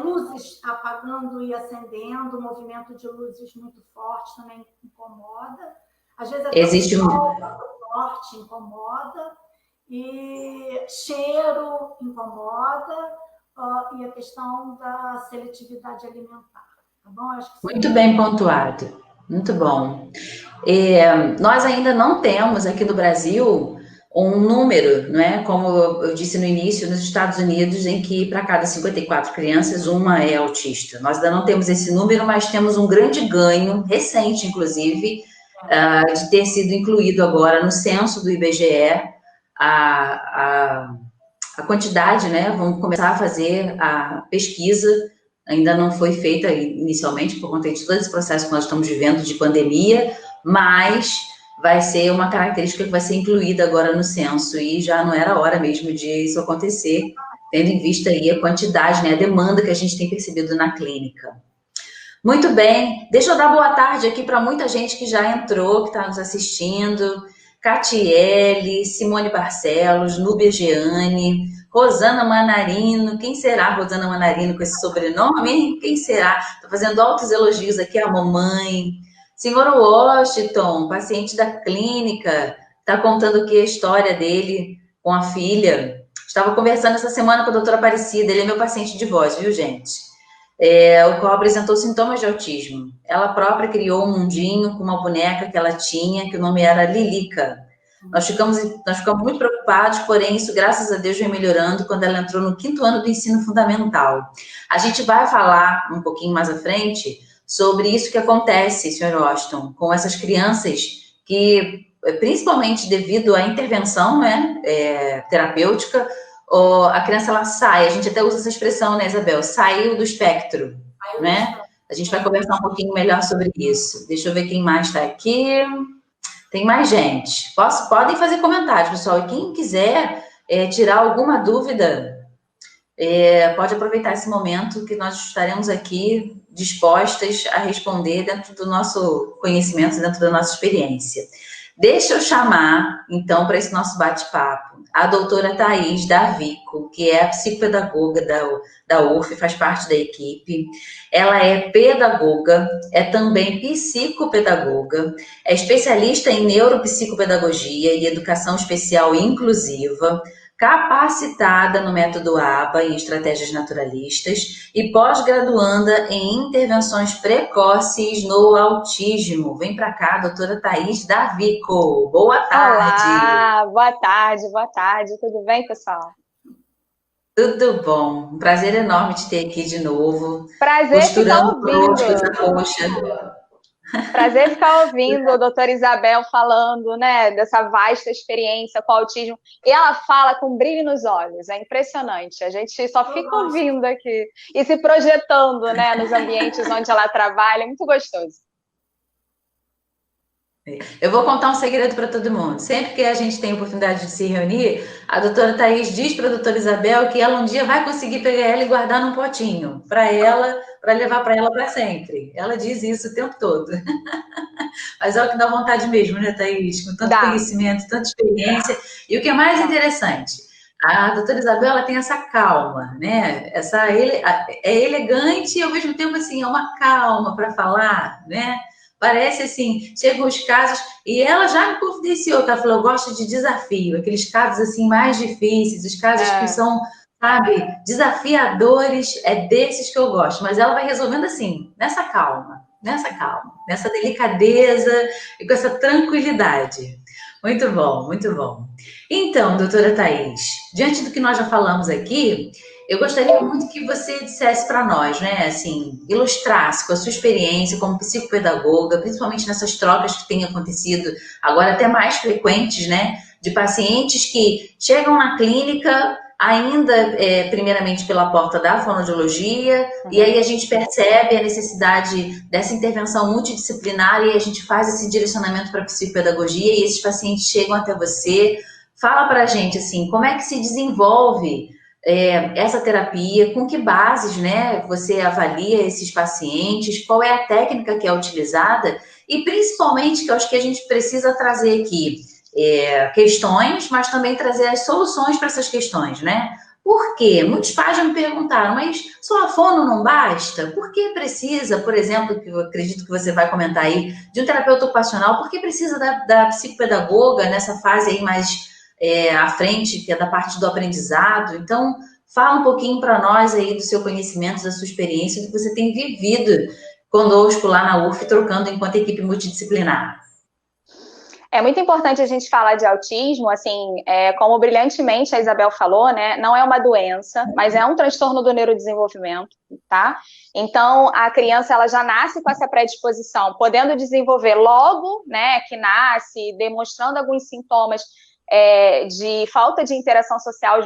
Luzes apagando e acendendo, movimento de luzes muito forte também incomoda. Às vezes existe forte incomoda, e cheiro incomoda, e a questão da seletividade alimentar. Tá bom? Acho que muito bem pontuado, muito bom. Nós ainda não temos aqui no Brasil um número, não é? Como eu disse no início, nos Estados Unidos, em que para cada 54 crianças, uma é autista. Nós ainda não temos esse número, mas temos um grande ganho, recente, inclusive, de ter sido incluído agora no censo do IBGE a quantidade, né? Vamos começar a fazer a pesquisa, ainda não foi feita inicialmente por conta de todo esse processo que nós estamos vivendo de pandemia, mas vai ser uma característica que vai ser incluída agora no censo, e já não era hora mesmo de isso acontecer, tendo em vista aí a quantidade, né, a demanda que a gente tem percebido na clínica. Muito bem, deixa eu dar boa tarde aqui para muita gente que já entrou, que está nos assistindo. Catiele, Simone Barcelos, Núbia Geane, Rosana Manarino. Quem será Rosana Manarino com esse sobrenome, hein? Quem será? Estou fazendo altos elogios aqui à mamãe. Senhor Washington, paciente da clínica, está contando aqui a história dele com a filha. Estava conversando essa semana com a doutora Aparecida, ele é meu paciente de voz, viu, gente? O qual apresentou sintomas de autismo. Ela própria criou um mundinho com uma boneca que ela tinha, que o nome era Lilica. Nós ficamos muito preocupados, porém, isso, graças a Deus, vem melhorando quando ela entrou no 5º ano do ensino fundamental. A gente vai falar um pouquinho mais à frente sobre isso que acontece, Sr. Austin, com essas crianças que, principalmente devido à intervenção, né, terapêutica, a criança ela sai, a gente até usa essa expressão, né, Isabel? Saiu do espectro, né? A gente vai conversar um pouquinho melhor sobre isso. Deixa eu ver quem mais está aqui. Tem mais gente. Podem fazer comentários, pessoal. E quem quiser tirar alguma dúvida, pode aproveitar esse momento que nós estaremos aqui dispostas a responder dentro do nosso conhecimento, dentro da nossa experiência. Deixa eu chamar, então, para esse nosso bate-papo, a doutora Thaís Davico, que é a psicopedagoga da UF, faz parte da equipe. Ela é pedagoga, é também psicopedagoga, é especialista em neuropsicopedagogia e educação especial inclusiva, capacitada no método ABA em estratégias naturalistas e pós-graduanda em intervenções precoces no autismo. Vem para cá, doutora Thaís Davico. Boa tarde. Olá, boa tarde. Tudo bem, pessoal? Tudo bom. Um prazer enorme te ter aqui de novo. Prazer ficar ouvindo. Poxa. Prazer ficar ouvindo a doutora Isabel falando, né, dessa vasta experiência com autismo. E ela fala com brilho nos olhos, é impressionante. A gente só fica ouvindo aqui e se projetando, né, nos ambientes onde ela trabalha, é muito gostoso. Eu vou contar um segredo para todo mundo. Sempre que a gente tem a oportunidade de se reunir, a doutora Thaís diz para a doutora Isabel que ela um dia vai conseguir pegar ela e guardar num potinho para ela, para levar para ela para sempre. Ela diz isso o tempo todo. Mas é o que dá vontade mesmo, né, Thaís? Com tanto conhecimento, tanta experiência. E o que é mais interessante, a doutora Isabel ela tem essa calma, né? É elegante e ao mesmo tempo assim, é uma calma para falar, né? Parece assim, chegam os casos, e ela já me confidenciou, que ela falou, eu gosto de desafio, aqueles casos assim mais difíceis, os casos que são, sabe, desafiadores, é desses que eu gosto, mas ela vai resolvendo assim, nessa calma, nessa delicadeza e com essa tranquilidade. Muito bom, muito bom. Então, doutora Thaís, diante do que nós já falamos aqui, eu gostaria muito que você dissesse para nós, né, assim, ilustrasse com a sua experiência como psicopedagoga, principalmente nessas trocas que têm acontecido agora até mais frequentes, né, de pacientes que chegam na clínica ainda, primeiramente pela porta da fonoaudiologia, e aí a gente percebe a necessidade dessa intervenção multidisciplinar e a gente faz esse direcionamento para a psicopedagogia e esses pacientes chegam até você. Fala para a gente, assim, como é que se desenvolve essa terapia, com que bases, né, você avalia esses pacientes, qual é a técnica que é utilizada e principalmente, que eu acho que a gente precisa trazer aqui questões, mas também trazer as soluções para essas questões, né? Por quê? Muitos pais já me perguntaram, mas só a fono não basta? Por que precisa, por exemplo, que eu acredito que você vai comentar aí, de um terapeuta ocupacional, por que precisa da psicopedagoga nessa fase aí mais à frente, que é da parte do aprendizado? Então, fala um pouquinho para nós aí do seu conhecimento, da sua experiência, do que você tem vivido conosco lá na UF, trocando enquanto equipe multidisciplinar. É muito importante a gente falar de autismo, assim, como brilhantemente a Isabel falou, né, não é uma doença, mas é um transtorno do neurodesenvolvimento, tá? Então, a criança, ela já nasce com essa predisposição, podendo desenvolver logo, né, que nasce, demonstrando alguns sintomas de falta de interação social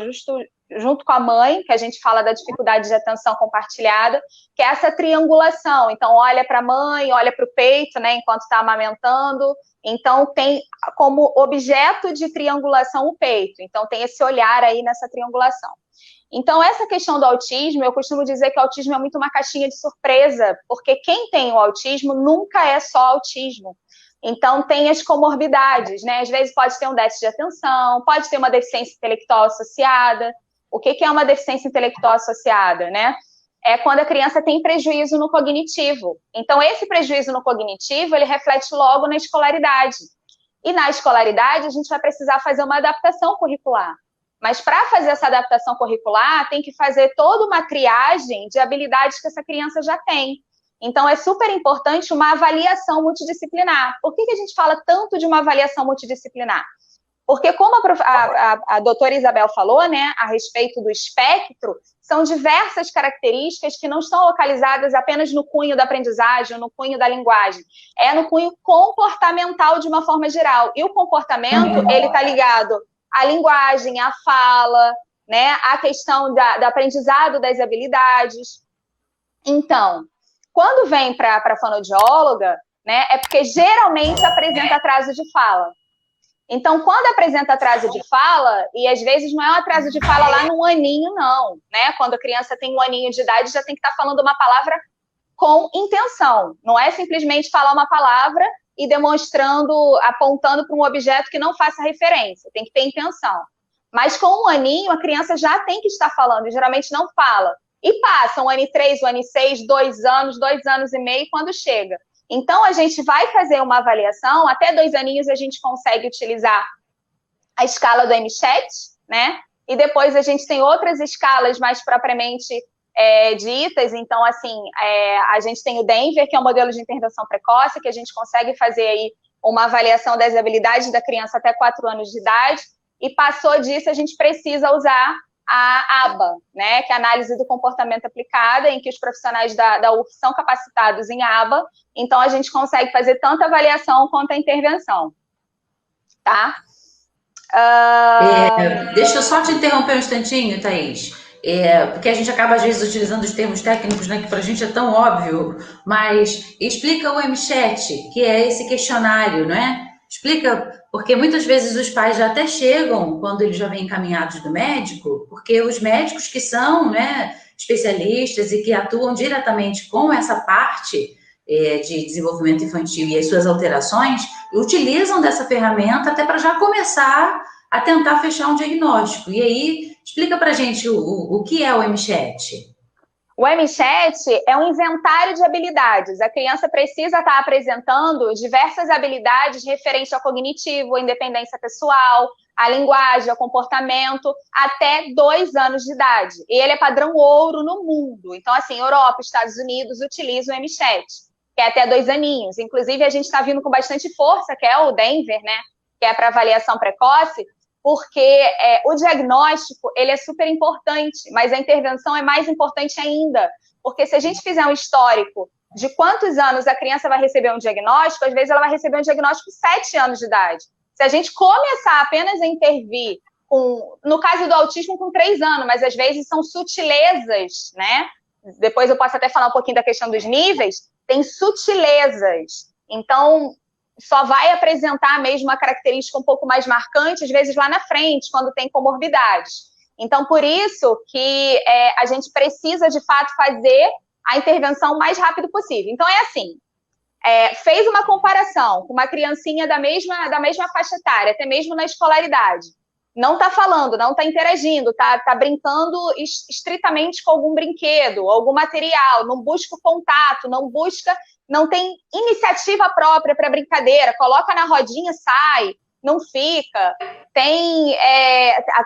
junto com a mãe, que a gente fala da dificuldade de atenção compartilhada, que é essa triangulação. Então, olha para a mãe, olha para o peito, né, enquanto está amamentando. Então, tem como objeto de triangulação o peito. Então, tem esse olhar aí nessa triangulação. Então, essa questão do autismo, eu costumo dizer que o autismo é muito uma caixinha de surpresa, porque quem tem o autismo nunca é só autismo. Então, tem as comorbidades, né? Às vezes pode ter um déficit de atenção, pode ter uma deficiência intelectual associada. O que é uma deficiência intelectual associada, né? É quando a criança tem prejuízo no cognitivo. Então, esse prejuízo no cognitivo, ele reflete logo na escolaridade. E na escolaridade, a gente vai precisar fazer uma adaptação curricular. Mas para fazer essa adaptação curricular, tem que fazer toda uma triagem de habilidades que essa criança já tem. Então, é super importante uma avaliação multidisciplinar. Por que a gente fala tanto de uma avaliação multidisciplinar? Porque como a doutora Isabel falou, né, a respeito do espectro, são diversas características que não estão localizadas apenas no cunho da aprendizagem, no cunho da linguagem. É no cunho comportamental de uma forma geral. E o comportamento, ele está ligado à linguagem, à fala, né, à questão do aprendizado das habilidades. Então, quando vem para a fonoaudióloga, né, é porque geralmente apresenta atraso de fala. Então, quando apresenta atraso de fala, e às vezes não é um atraso de fala lá num aninho, não, né? Quando a criança tem 1 aninho de idade, já tem que estar falando uma palavra com intenção. Não é simplesmente falar uma palavra e demonstrando, apontando para um objeto que não faça referência. Tem que ter intenção. Mas com 1 aninho, a criança já tem que estar falando, e geralmente não fala. E passa 1 ano e 3, 1 ano e 6, 2 anos, 2 anos e meio, quando chega. Então, a gente vai fazer uma avaliação, até 2 aninhos a gente consegue utilizar a escala do MCHAT, né? E depois a gente tem outras escalas mais propriamente ditas. Então, assim, a gente tem o Denver, que é um modelo de intervenção precoce, que a gente consegue fazer aí uma avaliação das habilidades da criança até 4 anos de idade, e passou disso, a gente precisa usar a ABA, né, que é a análise do comportamento aplicada, em que os profissionais da UF são capacitados em ABA, então a gente consegue fazer tanto a avaliação quanto a intervenção, tá? Deixa eu só te interromper um instantinho, Thaís, porque a gente acaba às vezes utilizando os termos técnicos, né, que pra gente é tão óbvio, mas explica o MCHAT, que é esse questionário, não é? Explica, porque muitas vezes os pais já até chegam quando eles já vêm encaminhados do médico, porque os médicos que são, né, especialistas e que atuam diretamente com essa parte de desenvolvimento infantil e as suas alterações, utilizam dessa ferramenta até para já começar a tentar fechar um diagnóstico. E aí, explica para a gente o que é o MCHAT. O MCHAT é um inventário de habilidades. A criança precisa estar apresentando diversas habilidades referentes ao cognitivo, à independência pessoal, à linguagem, ao comportamento, até 2 anos de idade. E ele é padrão ouro no mundo. Então, assim, Europa, Estados Unidos utilizam o MCHAT, que é até 2 aninhos. Inclusive, a gente está vindo com bastante força, que é o Denver, né? Que é para avaliação precoce, porque o diagnóstico, ele é super importante, mas a intervenção é mais importante ainda, porque se a gente fizer um histórico de quantos anos a criança vai receber um diagnóstico, às vezes ela vai receber um diagnóstico com 7 anos de idade. Se a gente começar apenas a intervir, no caso do autismo, com 3 anos, mas às vezes são sutilezas, né? Depois eu posso até falar um pouquinho da questão dos níveis, tem sutilezas. Então, só vai apresentar mesmo uma característica um pouco mais marcante, às vezes lá na frente, quando tem comorbidades. Então, por isso que a gente precisa, de fato, fazer a intervenção o mais rápido possível. Então, é assim, fez uma comparação com uma criancinha da mesma faixa etária, até mesmo na escolaridade. Não está falando, não está interagindo, está brincando estritamente com algum brinquedo, algum material, não busca o contato, não tem iniciativa própria para brincadeira, coloca na rodinha, sai, não fica. Tem,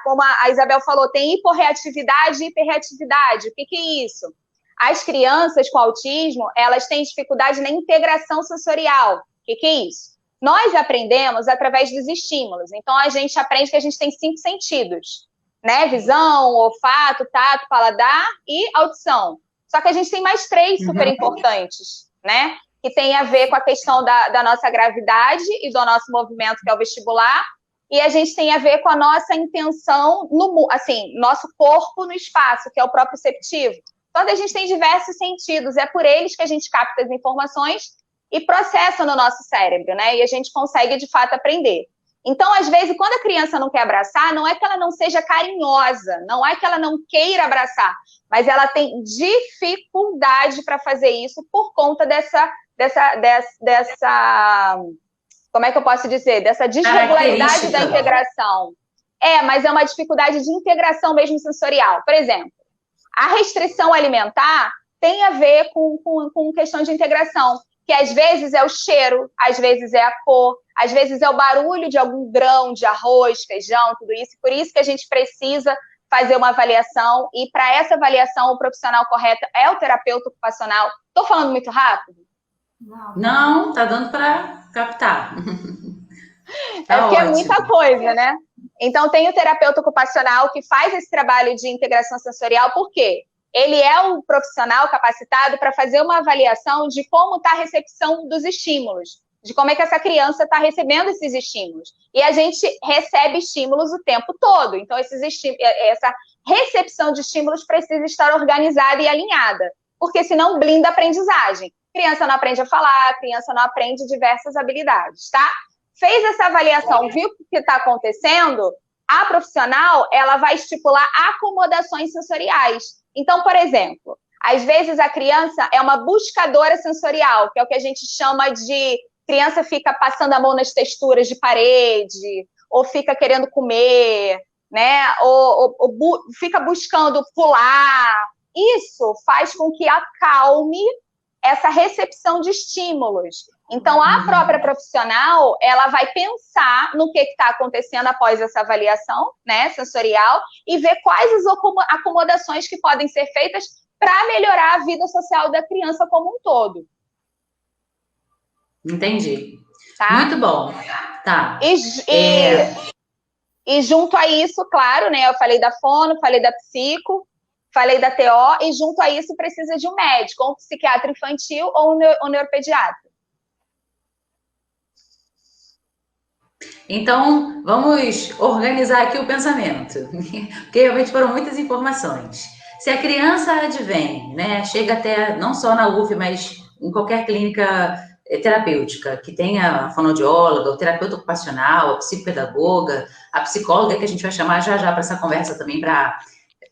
como a Isabel falou, tem hiporreatividade e hiperreatividade. O que é isso? As crianças com autismo, elas têm dificuldade na integração sensorial. O que é isso? Nós aprendemos através dos estímulos. Então, a gente aprende que a gente tem 5 sentidos, né? Visão, olfato, tato, paladar e audição. Só que a gente tem mais 3 super importantes, né? Que tem a ver com a questão da nossa gravidade e do nosso movimento, que é o vestibular, e a gente tem a ver com a nossa intenção, nosso corpo no espaço, que é o proprioceptivo. Então, a gente tem diversos sentidos, é por eles que a gente capta as informações e processa no nosso cérebro, né? E a gente consegue, de fato, aprender. Então, às vezes, quando a criança não quer abraçar, não é que ela não seja carinhosa, não é que ela não queira abraçar, mas ela tem dificuldade para fazer isso por conta dessa, como é que eu posso dizer? Dessa desregularidade da integração. Mas é uma dificuldade de integração mesmo sensorial. Por exemplo, a restrição alimentar tem a ver com questão de integração, que às vezes é o cheiro, às vezes é a cor, às vezes é o barulho de algum grão de arroz, feijão, tudo isso. Por isso que a gente precisa fazer uma avaliação, e para essa avaliação o profissional correto é o terapeuta ocupacional. Estou falando muito rápido? Não, tá dando para captar. É porque é ótimo. muita coisa, né? Então, tem o terapeuta ocupacional que faz esse trabalho de integração sensorial, por quê? Ele é o profissional capacitado para fazer uma avaliação de como está a recepção dos estímulos, de como é que essa criança está recebendo esses estímulos. E a gente recebe estímulos o tempo todo. Então, essa recepção de estímulos precisa estar organizada e alinhada, porque senão blinda a aprendizagem. Criança não aprende a falar, criança não aprende diversas habilidades, tá? Fez essa avaliação, viu o que está acontecendo, a profissional ela vai estipular acomodações sensoriais. Então, por exemplo, às vezes a criança é uma buscadora sensorial, que é o que a gente chama de criança fica passando a mão nas texturas de parede, ou fica querendo comer, né? Ou fica buscando pular. Isso faz com que acalme essa recepção de estímulos. Então, a própria profissional, ela vai pensar no que está acontecendo após essa avaliação, né, sensorial, e ver quais as acomodações que podem ser feitas para melhorar a vida social da criança como um todo. Entendi. Tá? Muito bom. Tá. E junto a isso, claro, né, eu falei da fono, falei da psico, falei da TO, e junto a isso precisa de um médico, ou um psiquiatra infantil ou um neuropediatra. Então, vamos organizar aqui o pensamento, porque realmente foram muitas informações. Se a criança advém, né, chega até, não só na UF, mas em qualquer clínica terapêutica, que tenha a fonoaudióloga, o terapeuta ocupacional, a psicopedagoga, a psicóloga, que a gente vai chamar já para essa conversa também, para,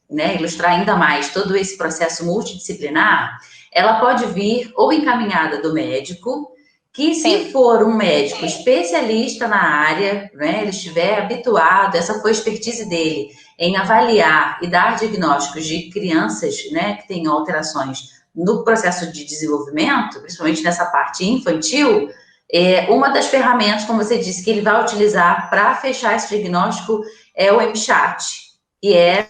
né, ilustrar ainda mais todo esse processo multidisciplinar, ela pode vir ou encaminhada do médico, que se for um médico especialista na área, né, ele estiver habituado, essa foi a expertise dele, em avaliar e dar diagnósticos de crianças, né, que têm alterações no processo de desenvolvimento, principalmente nessa parte infantil, uma das ferramentas, como você disse, que ele vai utilizar para fechar esse diagnóstico é o MChat, que é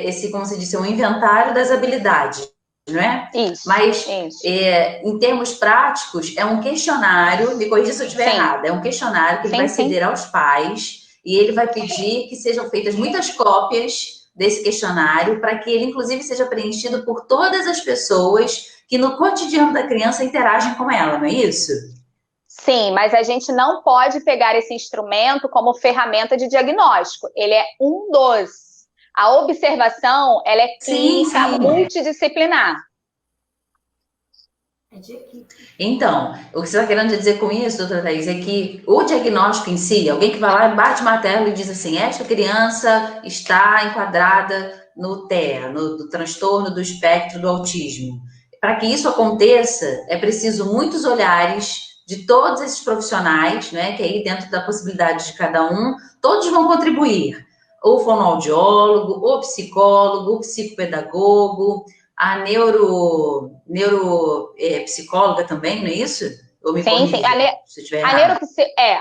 esse, como você disse, um inventário das habilidades. Não é? Isso, mas, isso. Em termos práticos, é um questionário, me corrija se eu estiver errada, é um questionário que ele vai ceder aos pais e ele vai pedir que sejam feitas muitas cópias desse questionário para que ele, inclusive, seja preenchido por todas as pessoas que no cotidiano da criança interagem com ela, não é isso? Sim, mas a gente não pode pegar esse instrumento como ferramenta de diagnóstico. Ele é um dos. A observação, ela é clínica, multidisciplinar. Então, o que você está querendo dizer com isso, doutora Thaís, é que o diagnóstico em si, alguém que vai lá e bate martelo e diz assim, esta criança está enquadrada no TEA, no transtorno do espectro do autismo. Para que isso aconteça, é preciso muitos olhares de todos esses profissionais, né, que aí dentro da possibilidade de cada um, todos vão contribuir. O fonoaudiólogo, o psicólogo, o psicopedagogo, a neuropsicóloga também, não é isso? Ou me corrija, se estiver errado.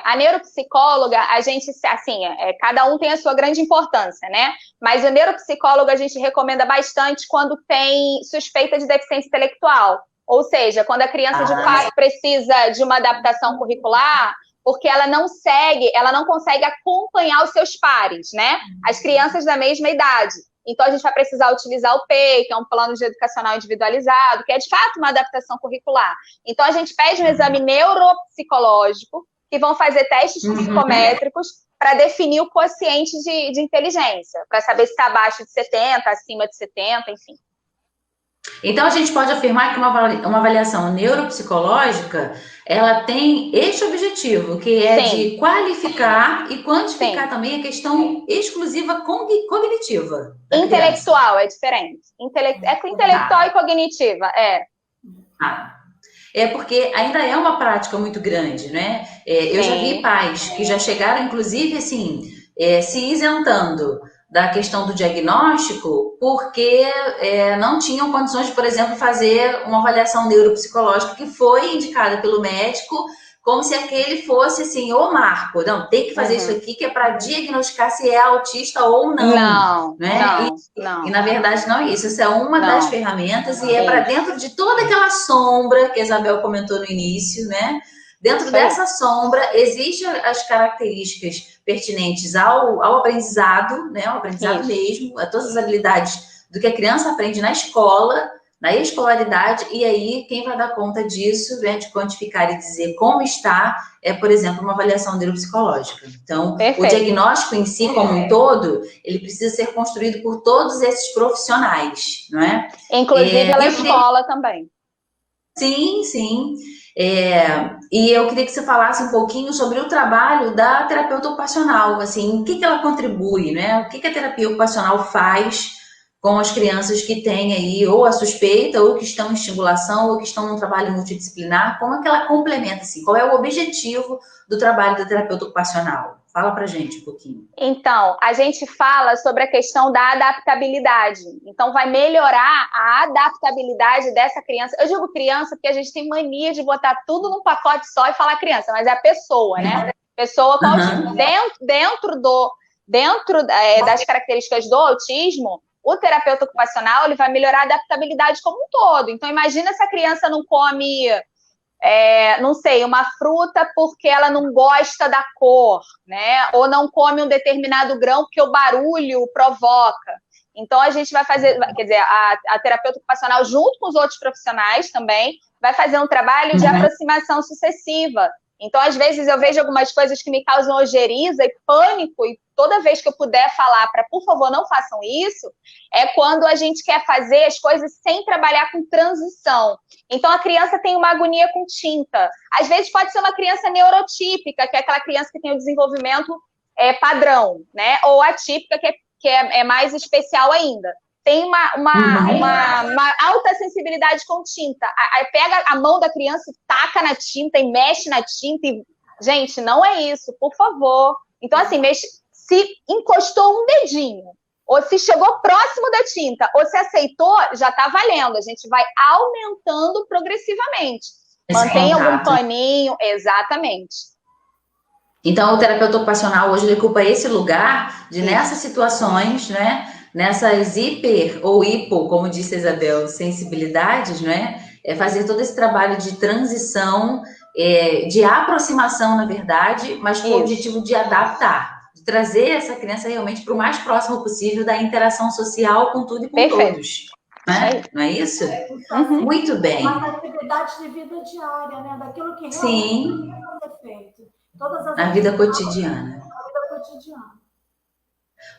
A neuropsicóloga, a gente, assim, cada um tem a sua grande importância, né? Mas o neuropsicólogo a gente recomenda bastante quando tem suspeita de deficiência intelectual. Ou seja, quando a criança de fato precisa de uma adaptação curricular, porque ela não consegue acompanhar os seus pares, né? As crianças da mesma idade. Então, a gente vai precisar utilizar o PEI, que é um plano de educacional individualizado, que é, de fato, uma adaptação curricular. Então, a gente pede um exame neuropsicológico, que vão fazer testes psicométricos para definir o quociente de inteligência, para saber se está abaixo de 70, acima de 70, enfim. Então, a gente pode afirmar que uma avaliação neuropsicológica, ela tem este objetivo, que é de qualificar e quantificar também a questão exclusiva cognitiva. Intelectual é diferente. Intelectual e cognitiva, É porque ainda é uma prática muito grande, né? Eu já vi pais que já chegaram, inclusive, assim, se isentando da questão do diagnóstico porque não tinham condições de, por exemplo, fazer uma avaliação neuropsicológica que foi indicada pelo médico, como se aquele fosse, assim, o marco. Não, tem que fazer isso aqui que é para diagnosticar se é autista ou não. Não. E, na verdade, não é isso. Isso é uma das ferramentas e é para dentro de toda aquela sombra que a Isabel comentou no início, né? Dentro dessa sombra, existem as características pertinentes ao aprendizado, né? Ao aprendizado mesmo, a todas as habilidades do que a criança aprende na escola, na escolaridade, e aí quem vai dar conta disso, né, de quantificar e dizer como está, é, por exemplo, uma avaliação neuropsicológica. Então, o diagnóstico em si, como um todo, ele precisa ser construído por todos esses profissionais, não é? Inclusive pela escola também. Sim, sim. E eu queria que você falasse um pouquinho sobre o trabalho da terapeuta ocupacional, assim, o que ela contribui, né? O que a terapia ocupacional faz com as crianças que têm aí ou a suspeita, ou que estão em estimulação, ou que estão num trabalho multidisciplinar, como é que ela complementa, assim, qual é o objetivo do trabalho da terapeuta ocupacional? Fala pra gente um pouquinho. Então, a gente fala sobre a questão da adaptabilidade. Então, vai melhorar a adaptabilidade dessa criança. Eu digo criança porque a gente tem mania de botar tudo num pacote só e falar criança, mas é a pessoa, né? Pessoa com autismo. Dentro das características do autismo, o terapeuta ocupacional ele vai melhorar a adaptabilidade como um todo. Então, imagina se a criança não come, não sei, uma fruta porque ela não gosta da cor, né? Ou não come um determinado grão porque o barulho provoca. Então, a gente vai fazer, quer dizer, a terapeuta ocupacional, junto com os outros profissionais também, vai fazer um trabalho de aproximação sucessiva. Então, às vezes, eu vejo algumas coisas que me causam ojeriza e pânico, e toda vez que eu puder falar para, por favor, não façam isso, é quando a gente quer fazer as coisas sem trabalhar com transição. Então, a criança tem uma agonia com tinta. Às vezes, pode ser uma criança neurotípica, que é aquela criança que tem o desenvolvimento padrão, né? Ou atípica, que é mais especial ainda. Tem uma alta sensibilidade com tinta. Aí pega a mão da criança e taca na tinta e mexe na tinta. E... Gente, não é isso, por favor. Então, assim, se encostou um dedinho, ou se chegou próximo da tinta, ou se aceitou, já está valendo. A gente vai aumentando progressivamente. Mantém algum paninho, exatamente. Então, o terapeuta ocupacional hoje ele ocupa esse lugar de, nessas situações, né? Nessas hiper ou hipo, como disse a Isabel, sensibilidades, né? Fazer todo esse trabalho de transição, de aproximação, na verdade, mas com o objetivo de adaptar, de trazer essa criança realmente para o mais próximo possível da interação social com tudo e com todos. Né? Não é isso? Muito bem. Uma atividade de vida diária, né? Daquilo que realmente é feito. Na vida cotidiana.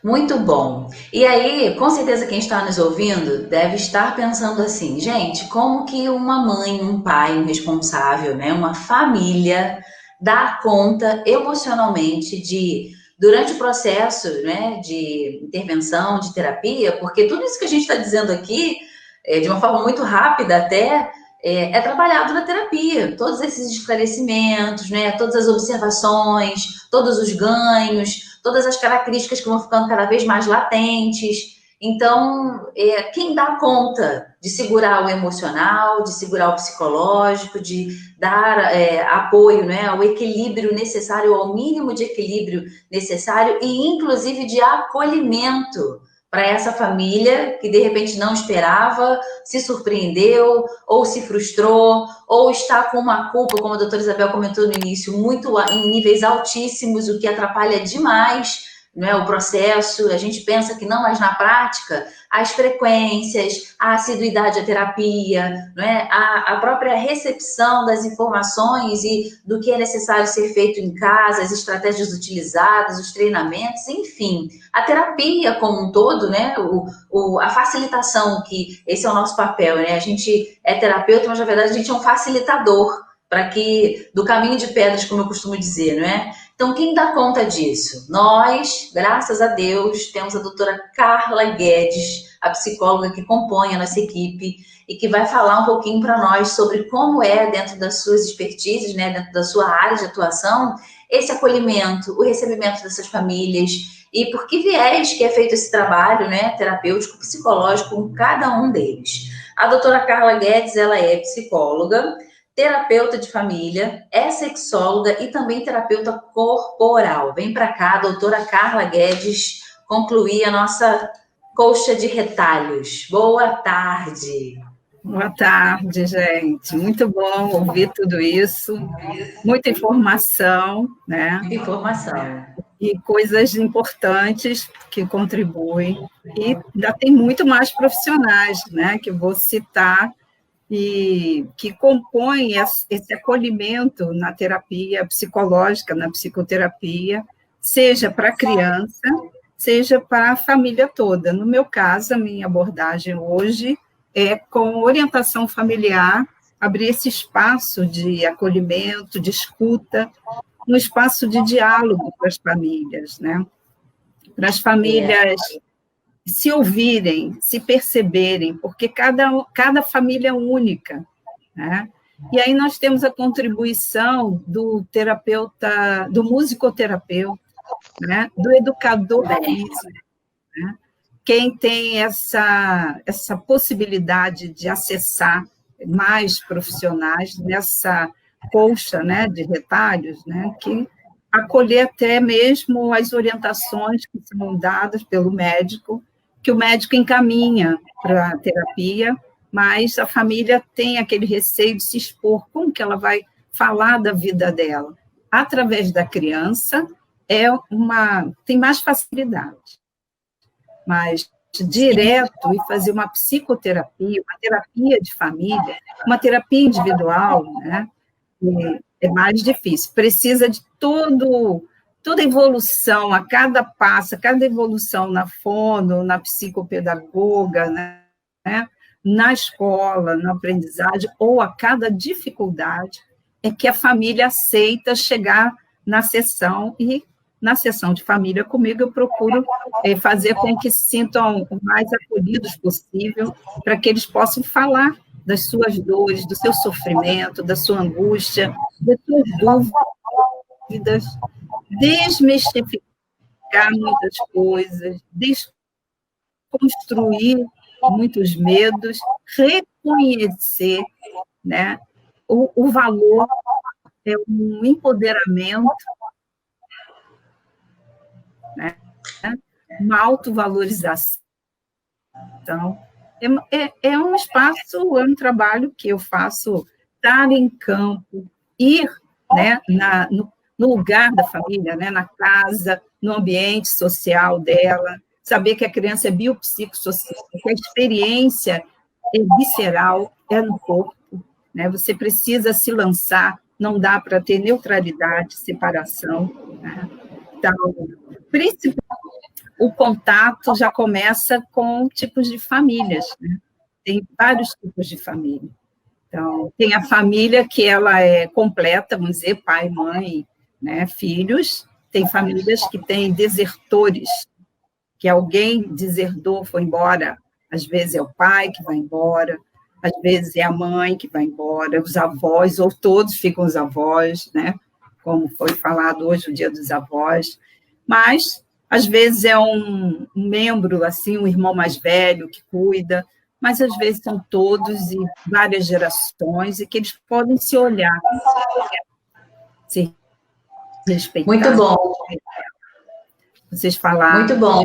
Muito bom. E aí, com certeza quem está nos ouvindo deve estar pensando assim, gente, como que uma mãe, um pai, um responsável, né, uma família dá conta emocionalmente de, durante o processo, né, de intervenção, de terapia, porque tudo isso que a gente está dizendo aqui, de uma forma muito rápida até, é trabalhado na terapia, todos esses esclarecimentos, né, todas as observações, todos os ganhos, todas as características que vão ficando cada vez mais latentes. Então, quem dá conta de segurar o emocional, de segurar o psicológico, de dar apoio, né, ao equilíbrio necessário, ao mínimo de equilíbrio necessário e, inclusive, de acolhimento para essa família que de repente não esperava, se surpreendeu, ou se frustrou, ou está com uma culpa, como a doutora Isabel comentou no início, muito em níveis altíssimos, o que atrapalha demais, não é, o processo. A gente pensa que não, mas na prática, as frequências, a assiduidade à terapia, não é, a própria recepção das informações e do que é necessário ser feito em casa, as estratégias utilizadas, os treinamentos, enfim, a terapia como um todo, né, a facilitação, que esse é o nosso papel, né, a gente é terapeuta, mas na verdade a gente é um facilitador para que, do caminho de pedras, como eu costumo dizer, não é? Então, quem dá conta disso? Nós, graças a Deus, temos a doutora Carla Guedes, a psicóloga que compõe a nossa equipe e que vai falar um pouquinho para nós sobre como é, dentro das suas expertises, né, dentro da sua área de atuação, esse acolhimento, o recebimento dessas famílias e por que viés que é feito esse trabalho, né, terapêutico, psicológico com cada um deles. A doutora Carla Guedes, ela é psicóloga, terapeuta de família, é sexóloga e também terapeuta corporal. Vem para cá, doutora Carla Guedes, concluir a nossa colcha de retalhos. Boa tarde. Boa tarde, gente. Muito bom ouvir tudo isso. Muita informação, né? Muita informação. E coisas importantes que contribuem. E ainda tem muito mais profissionais, né? Que eu vou citar e que compõem esse acolhimento na terapia psicológica, na psicoterapia, seja para a criança, seja para a família toda. No meu caso, a minha abordagem hoje é com orientação familiar, abrir esse espaço de acolhimento, de escuta, um espaço de diálogo para as famílias, né? Para as famílias se ouvirem, se perceberem, porque cada família é única, né? E aí nós temos a contribuição do terapeuta, do musicoterapeuta, né? Do educador físico, né? Quem tem essa possibilidade de acessar mais profissionais nessa colcha, né, de retalhos, né, que acolher até mesmo as orientações que são dadas pelo médico, que o médico encaminha para a terapia, mas a família tem aquele receio de se expor, como que ela vai falar da vida dela? Através da criança, tem mais facilidade, mas direto e fazer uma psicoterapia, uma terapia de família, uma terapia individual, né? É mais difícil. Precisa de toda evolução, a cada passo, a cada evolução na fono, na psicopedagoga, né? Na escola, na aprendizagem, ou a cada dificuldade, é que a família aceita chegar na sessão, e na sessão de família comigo eu procuro fazer com que se sintam o mais acolhidos possível, para que eles possam falar das suas dores, do seu sofrimento, da sua angústia, das suas dúvidas, desmistificar muitas coisas, desconstruir muitos medos, reconhecer, né, o valor, um empoderamento, né, uma autovalorização. É um espaço, é um trabalho que eu faço, estar em campo, ir, né, no lugar da família, né, na casa, no ambiente social dela, saber que a criança é biopsicossocial, que a experiência é visceral, é no corpo, né, você precisa se lançar, não dá para ter neutralidade, separação, né? Então, principalmente, o contato já começa com tipos de famílias, né? Tem vários tipos de família. Então, tem a família que ela é completa, vamos dizer, pai, mãe, né, filhos. Tem famílias que têm desertores, que alguém deserdou, foi embora. Às vezes é o pai que vai embora, às vezes é a mãe que vai embora, os avós, ou todos ficam os avós, né? Como foi falado hoje, o Dia dos Avós. Mas às vezes é um membro, assim, um irmão mais velho que cuida, mas às vezes são todos e várias gerações, e que eles podem se olhar, se respeitar. Muito bom. Vocês falaram muito bom.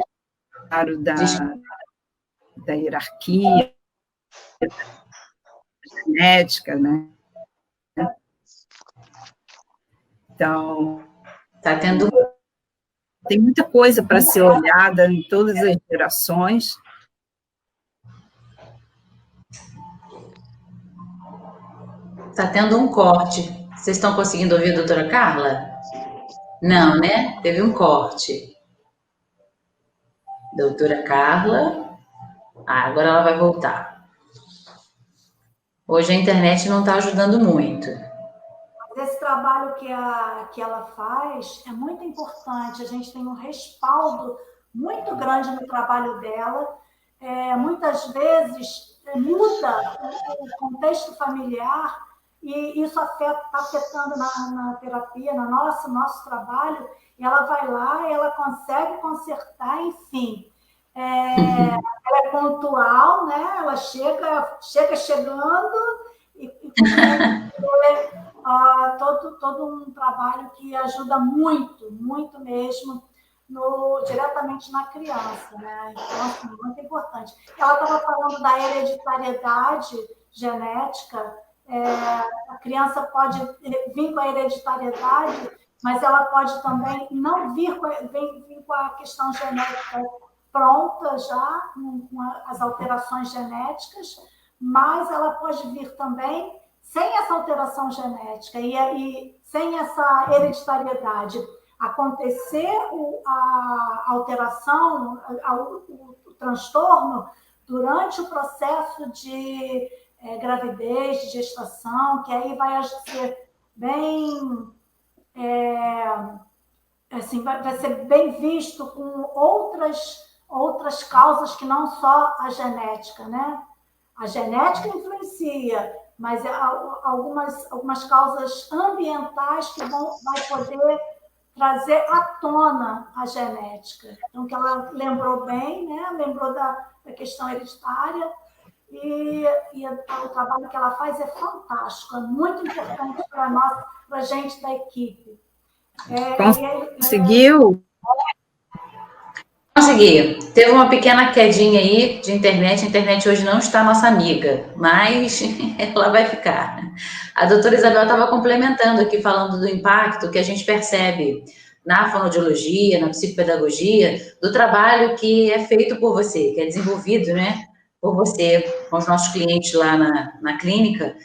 Da hierarquia, da genética, né? Então, tá tendo... tem muita coisa para ser olhada em todas as gerações. Está tendo um corte. Vocês estão conseguindo ouvir a doutora Carla? Não, né? Teve um corte. Doutora Carla. Agora ela vai voltar. Hoje a internet não está ajudando muito. Esse trabalho que ela faz é muito importante. A gente tem um respaldo muito grande no trabalho dela. Muitas vezes muda o contexto familiar e isso está afetando na terapia, no nosso trabalho, e ela vai lá e ela consegue consertar, enfim. Ela é pontual, né? Ela chega chegando e todo um trabalho que ajuda muito, muito mesmo, diretamente na criança, né? Então, assim, muito importante. Ela estava falando da hereditariedade genética, a criança pode vir com a hereditariedade, mas ela pode também não vir com a questão genética pronta já, com as alterações genéticas, mas ela pode vir também sem essa alteração genética e sem essa hereditariedade. Acontecer a alteração, o transtorno, durante o processo de gravidez, de gestação, que aí vai ser bem... assim, vai ser bem visto com outras causas que não só a genética, né? A genética influencia, mas algumas causas ambientais que vai poder trazer à tona a genética. Então, que ela lembrou bem, né? Lembrou da questão hereditária, e o trabalho que ela faz é fantástico, é muito importante para a gente da equipe. Conseguiu? Consegui. Teve uma pequena quedinha aí de internet. A internet hoje não está nossa amiga, mas ela vai ficar. A doutora Isabel estava complementando aqui, falando do impacto que a gente percebe na fonoaudiologia, na psicopedagogia, do trabalho que é feito por você, que é desenvolvido, né, por você, com os nossos clientes lá na clínica.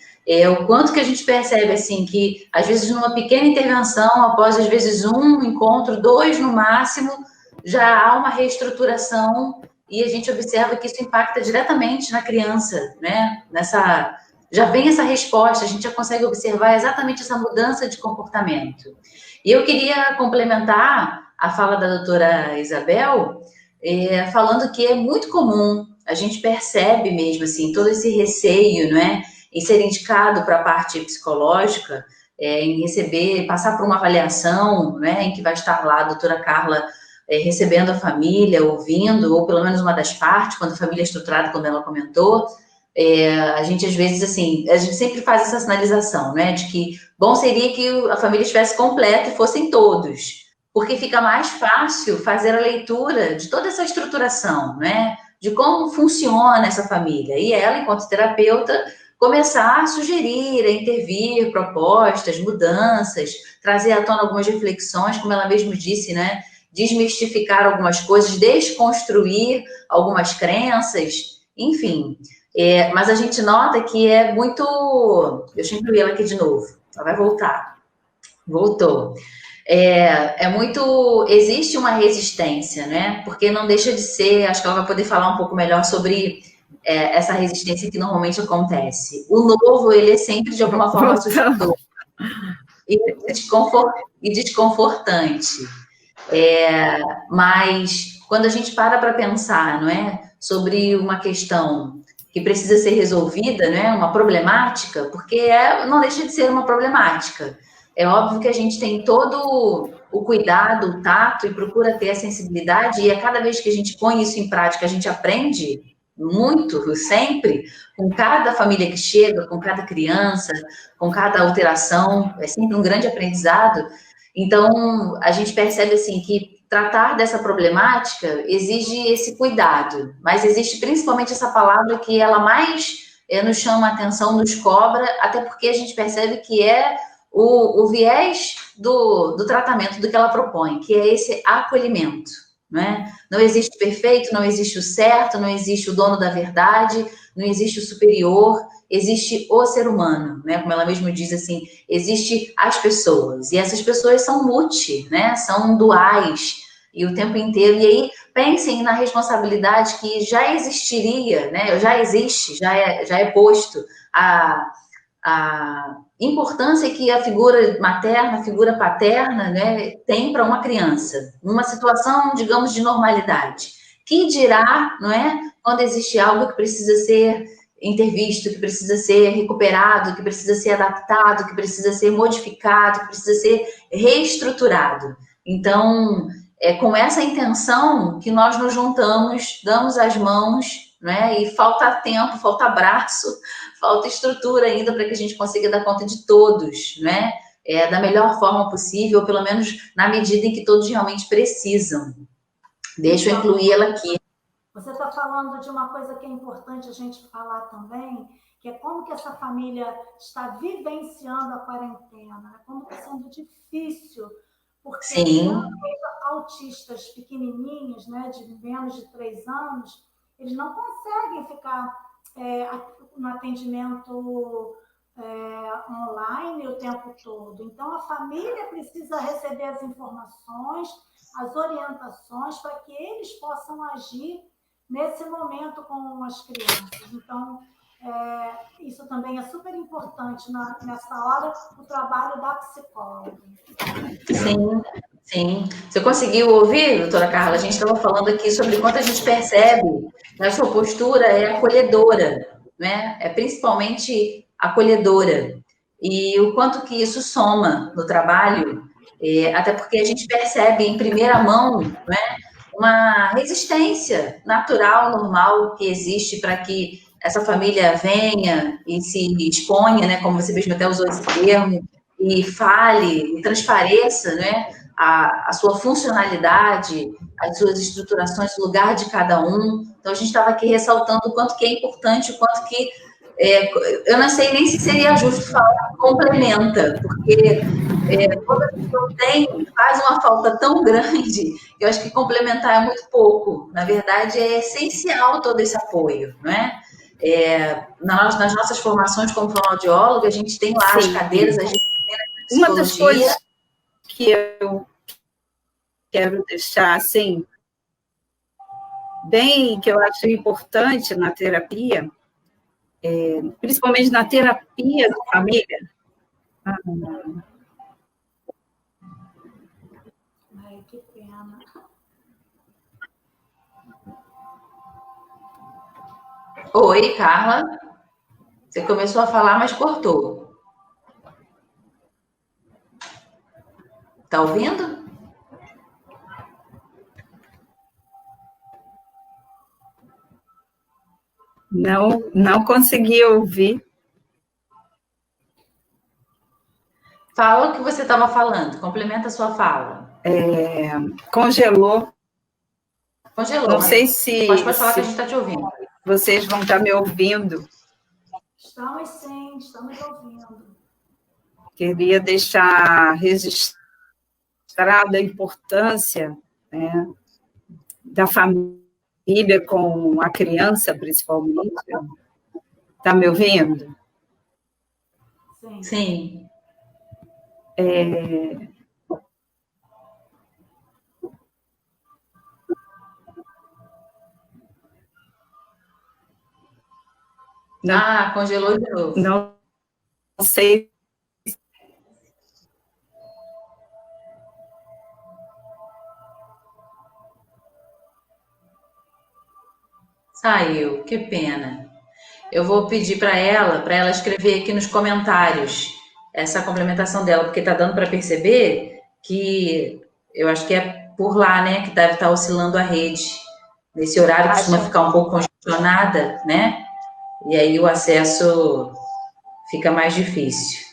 O quanto que a gente percebe, assim, que às vezes numa pequena intervenção, após às vezes um encontro, 2 no máximo, já há uma reestruturação e a gente observa que isso impacta diretamente na criança, né? Já vem essa resposta, a gente já consegue observar exatamente essa mudança de comportamento. E eu queria complementar a fala da doutora Isabel, falando que é muito comum, a gente percebe mesmo, assim, todo esse receio, não é? Em ser indicado para a parte psicológica, em passar por uma avaliação, né, em que vai estar lá a doutora Carla recebendo a família, ouvindo, ou pelo menos uma das partes, quando a família é estruturada, como ela comentou. A gente, às vezes, assim, a gente sempre faz essa sinalização, né, de que bom seria que a família estivesse completa e fossem todos, porque fica mais fácil fazer a leitura de toda essa estruturação, né, de como funciona essa família. E ela, enquanto terapeuta, começar a sugerir, a intervir propostas, mudanças, trazer à tona algumas reflexões, como ela mesma disse, né, desmistificar algumas coisas, desconstruir algumas crenças, enfim. Mas a gente nota que é muito... Deixa eu incluir ela aqui de novo. Ela vai voltar. Voltou. Existe uma resistência, né? Porque não deixa de ser... Acho que ela vai poder falar um pouco melhor sobre essa resistência que normalmente acontece. O novo, ele é sempre, de alguma forma, assustador. E desconfortante. Mas quando a gente para pensar, não é, sobre uma questão que precisa ser resolvida, né, uma problemática, porque não deixa de ser uma problemática. É óbvio que a gente tem todo o cuidado, o tato e procura ter a sensibilidade, e a cada vez que a gente põe isso em prática, a gente aprende muito, sempre, com cada família que chega, com cada criança, com cada alteração, é sempre um grande aprendizado. Então, a gente percebe, assim, que tratar dessa problemática exige esse cuidado, mas existe principalmente essa palavra que ela mais nos chama a atenção, nos cobra, até porque a gente percebe que é o viés do tratamento, do que ela propõe, que é esse acolhimento, né? Não existe perfeito, não existe o certo, não existe o dono da verdade, não existe o superior, existe o ser humano, né? Como ela mesma diz, assim, existe as pessoas, e essas pessoas são né? São duais, e o tempo inteiro. E aí, pensem na responsabilidade que já existiria, né? Já existe, já é posto a importância que a figura materna, a figura paterna, né, tem para uma criança, numa situação, digamos, de normalidade. Que dirá, não é, quando existe algo que precisa ser intervisto, que precisa ser recuperado, que precisa ser adaptado, que precisa ser modificado, que precisa ser reestruturado. Então, é com essa intenção que nós nos juntamos, damos as mãos, né, e falta tempo, falta braço, falta estrutura ainda para que a gente consiga dar conta de todos, né, da melhor forma possível, ou pelo menos na medida em que todos realmente precisam. Deixa eu incluir ela aqui. Você está falando de uma coisa que é importante a gente falar também, que é como que essa família está vivenciando a quarentena, né? Como está sendo difícil, porque Sim. autistas pequenininhos, né, de menos de 3 anos, eles não conseguem ficar no atendimento online o tempo todo. Então, a família precisa receber as informações, as orientações, para que eles possam agir nesse momento com as crianças. Então, isso também é super importante nessa hora, o trabalho da psicóloga. Sim, sim. Você conseguiu ouvir, doutora Carla? A gente estava falando aqui sobre quanto a gente percebe que a sua postura é acolhedora, né? É principalmente acolhedora. E o quanto que isso soma no trabalho, até porque a gente percebe em primeira mão, né, uma resistência natural, normal, que existe para que essa família venha e se exponha, né, como você mesmo até usou esse termo, e fale, e transpareça, né, a sua funcionalidade, as suas estruturações, o lugar de cada um. Então, a gente estava aqui ressaltando o quanto que é importante, o quanto que eu não sei nem se seria justo falar que complementa, porque quando a gente não tem, faz uma falta tão grande, eu acho que complementar é muito pouco. Na verdade, é essencial todo esse apoio, não é? Nas nossas formações como fonoaudióloga, a gente tem lá as cadeiras, a gente tem uma das coisas que eu quero deixar, assim, bem, que eu acho importante na terapia, principalmente na terapia da família. Ai, que pena. Oi, Carla. Você começou a falar, mas cortou. Tá ouvindo? Não consegui ouvir. Fala o que você estava falando, complementa a sua fala. Congelou. Congelou. Não sei se... Pode falar que a gente está te ouvindo. Vocês vão estar me ouvindo. Estamos sim, estamos ouvindo. Queria deixar registrada a importância, né, da família com a criança, principalmente. Está me ouvindo? Sim. Sim. Congelou de novo. Não sei. Saiu, que pena. Eu vou pedir para ela escrever aqui nos comentários essa complementação dela, porque está dando para perceber que eu acho que é por lá, né, que deve estar oscilando a rede. Nesse horário costuma ficar um pouco congestionada, né? E aí o acesso fica mais difícil.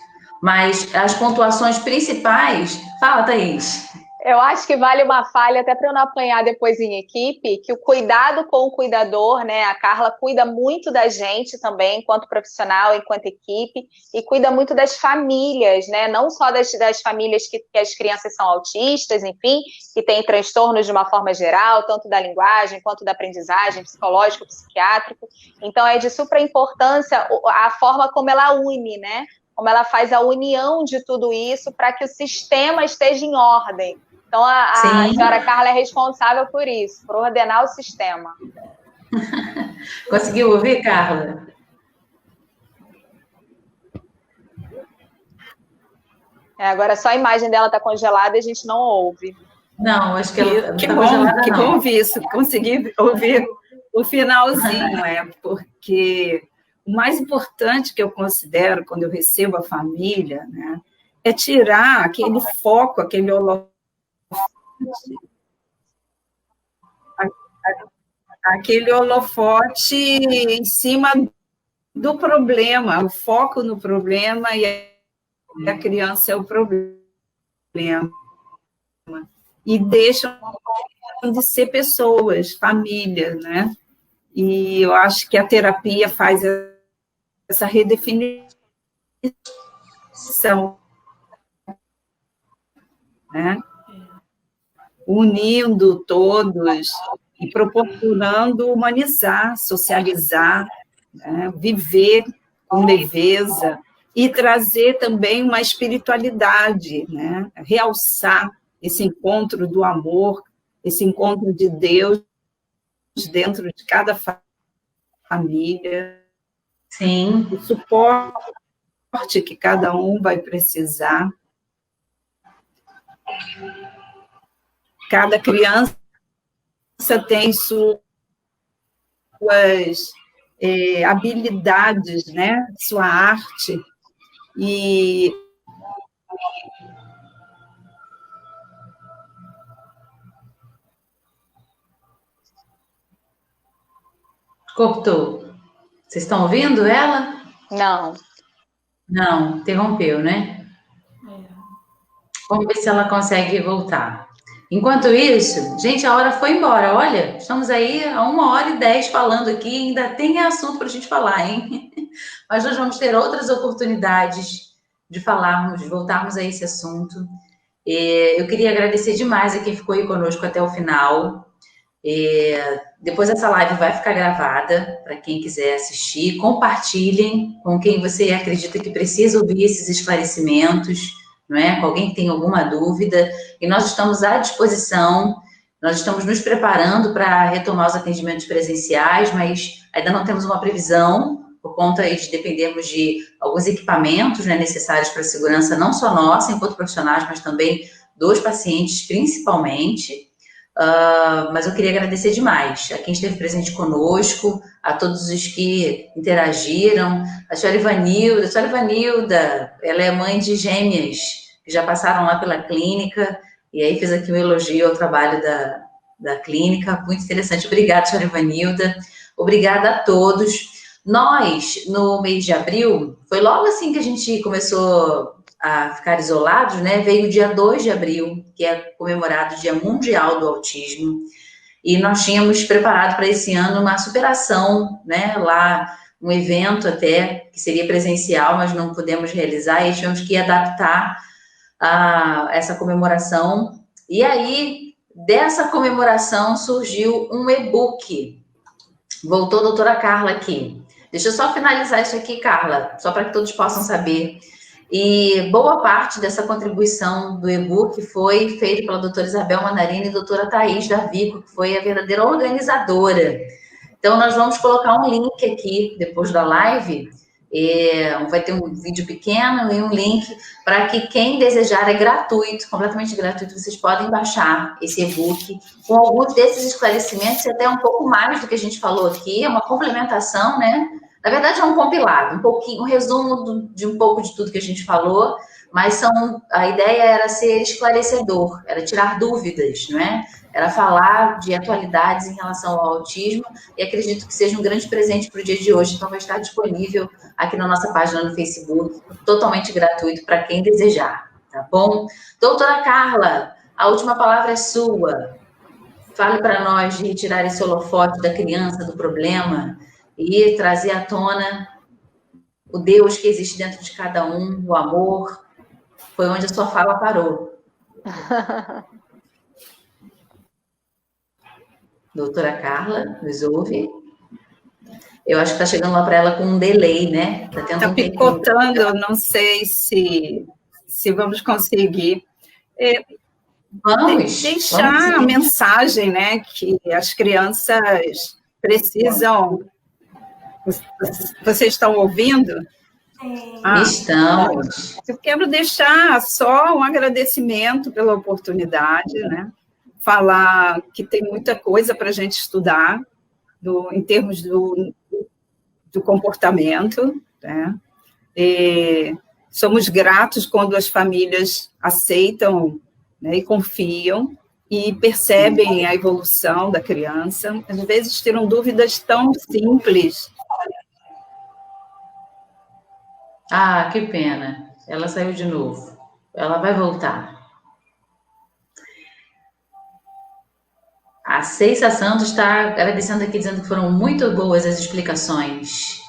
Mas as pontuações principais... Fala, Thaís. Eu acho que vale uma falha, até para eu não apanhar depois em equipe, que o cuidado com o cuidador, né? A Carla cuida muito da gente também, enquanto profissional, enquanto equipe, e cuida muito das famílias, né? Não só das famílias que as crianças são autistas, enfim, que têm transtornos de uma forma geral, tanto da linguagem quanto da aprendizagem, psicológico, psiquiátrico. Então, é de super importância a forma como ela une, né? Como ela faz a união de tudo isso para que o sistema esteja em ordem. Então, a senhora Carla é responsável por isso, por ordenar o sistema. Conseguiu ouvir, Carla? Agora só a imagem dela está congelada e a gente não ouve. Não, acho que ela não está congelada, que não. bom ouvir isso. Consegui ouvir o finalzinho, porque o mais importante que eu considero quando eu recebo a família, né, é tirar aquele foco, aquele holofote, aquele holofote em cima do problema, o foco no problema e a criança é o problema. E deixam de ser pessoas, família, né? E eu acho que a terapia faz essa redefinição, né? Unindo todos e proporcionando humanizar, socializar, né? Viver com leveza e trazer também uma espiritualidade, né? Realçar esse encontro do amor, esse encontro de Deus dentro de cada família. Sim. O suporte que cada um vai precisar. Cada criança tem suas habilidades, né? Sua arte. E cortou. Vocês estão ouvindo ela? Não. Não, interrompeu, né? Vamos ver se ela consegue voltar. Enquanto isso, gente, a hora foi embora. Olha, estamos aí a 1h10 falando aqui, ainda tem assunto para a gente falar, hein? Mas nós vamos ter outras oportunidades de falarmos, de voltarmos a esse assunto. Eu queria agradecer demais a quem ficou aí conosco até o final. Depois essa live vai ficar gravada para quem quiser assistir. Compartilhem com quem você acredita que precisa ouvir esses esclarecimentos, não é? Com alguém que tem alguma dúvida. E nós estamos à disposição. Nós estamos nos preparando para retomar os atendimentos presenciais, mas ainda não temos uma previsão, por conta de dependermos de alguns equipamentos, né, necessários para a segurança, não só nossa, enquanto profissionais, mas também dos pacientes, principalmente. Mas eu queria agradecer demais a quem esteve presente conosco, a todos os que interagiram, a senhora Ivanilda. A senhora Ivanilda, ela é mãe de gêmeas que já passaram lá pela clínica, e aí fez aqui um elogio ao trabalho da clínica, muito interessante. Obrigada, senhora Ivanilda. Obrigada a todos. Nós, no mês de abril, foi logo assim que a gente começou a ficar isolados, né? Veio o dia 2 de abril, que é comemorado o Dia Mundial do Autismo, e nós tínhamos preparado para esse ano uma superação, né? Lá, um evento até, que seria presencial, mas não pudemos realizar, e tivemos que adaptar essa comemoração. E aí, dessa comemoração, surgiu um e-book. Voltou a doutora Carla aqui. Deixa eu só finalizar isso aqui, Carla, só para que todos possam saber. E boa parte dessa contribuição do e-book foi feita pela doutora Isabel Mandarini e doutora Thaís Davico, que foi a verdadeira organizadora. Então, nós vamos colocar um link aqui, depois da live, vai ter um vídeo pequeno e um link para que quem desejar, é gratuito, completamente gratuito, vocês podem baixar esse e-book com alguns desses esclarecimentos e até um pouco mais do que a gente falou aqui, é uma complementação, né? Na verdade, é um compilado, um resumo de um pouco de tudo que a gente falou, mas a ideia era ser esclarecedor, era tirar dúvidas, não é? Era falar de atualidades em relação ao autismo, e acredito que seja um grande presente para o dia de hoje, então vai estar disponível aqui na nossa página no Facebook, totalmente gratuito para quem desejar, tá bom? Doutora Carla, a última palavra é sua. Fale para nós de retirar esse holofote da criança, do problema, e trazer à tona o Deus que existe dentro de cada um, o amor. Foi onde a sua fala parou. Doutora Carla, nos ouve? Eu acho que está chegando lá para ela com um delay, né? Está picotando, eu não sei se vamos conseguir. Vamos deixar a mensagem, né? Que as crianças precisam. Vocês estão ouvindo? Estamos. Eu quero deixar só um agradecimento pela oportunidade, né? Falar que tem muita coisa para a gente estudar em termos do comportamento, né? Somos gratos quando as famílias aceitam, né, e confiam e percebem a evolução da criança. Às vezes tiram dúvidas tão simples. Que pena. Ela saiu de novo. Ela vai voltar. A Ceissa Santos está agradecendo aqui, dizendo que foram muito boas as explicações.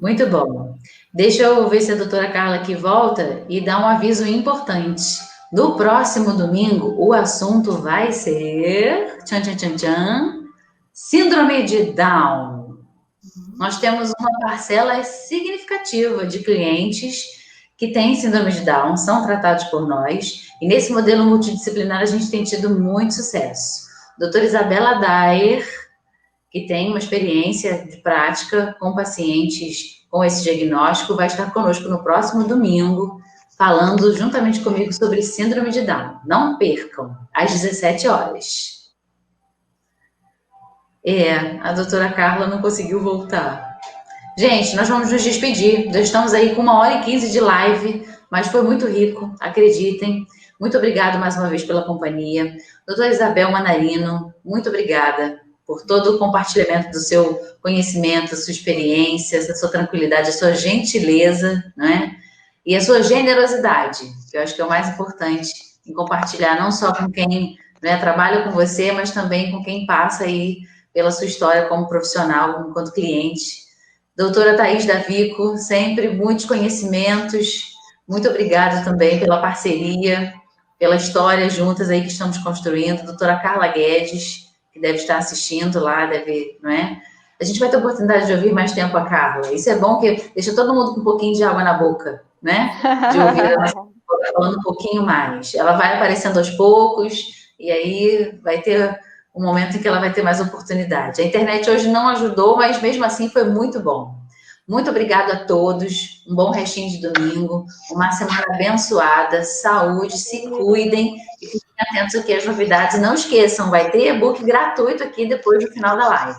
Muito bom. Deixa eu ver se a doutora Carla aqui volta e dá um aviso importante. No próximo domingo, o assunto vai ser... Tchan, tchan, tchan, tchan. Síndrome de Down. Nós temos uma parcela significativa de clientes que têm síndrome de Down, são tratados por nós, e nesse modelo multidisciplinar a gente tem tido muito sucesso. Doutora Isabela Daer, que tem uma experiência de prática com pacientes com esse diagnóstico, vai estar conosco no próximo domingo, falando juntamente comigo sobre síndrome de Down. Não percam, às 17 horas. A doutora Carla não conseguiu voltar. Gente, nós vamos nos despedir. Já estamos aí com 1h15 de live, mas foi muito rico, acreditem. Muito obrigada mais uma vez pela companhia. Doutora Isabel Manarino, muito obrigada por todo o compartilhamento do seu conhecimento, da sua experiência, da sua tranquilidade, da sua gentileza, né? E a sua generosidade, que eu acho que é o mais importante em compartilhar, não só com quem, né, trabalha com você, mas também com quem passa aí pela sua história como profissional, enquanto cliente. Doutora Thaís Davico, sempre muitos conhecimentos. Muito obrigada também pela parceria, pela história juntas aí que estamos construindo. Doutora Carla Guedes, que deve estar assistindo lá, deve, não é? A gente vai ter a oportunidade de ouvir mais tempo a Carla. Isso é bom, que deixa todo mundo com um pouquinho de água na boca, né? De ouvir ela falando um pouquinho mais. Ela vai aparecendo aos poucos, e aí vai ter um momento em que ela vai ter mais oportunidade. A internet hoje não ajudou, mas mesmo assim foi muito bom. Muito obrigada a todos, um bom restinho de domingo, uma semana abençoada, saúde, se cuidem e fiquem atentos aqui às novidades. E não esqueçam, vai ter e-book gratuito aqui depois do final da live.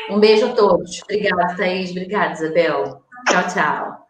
Um beijo a todos. Obrigada, Thaís. Obrigada, Isabel. Tchau, tchau.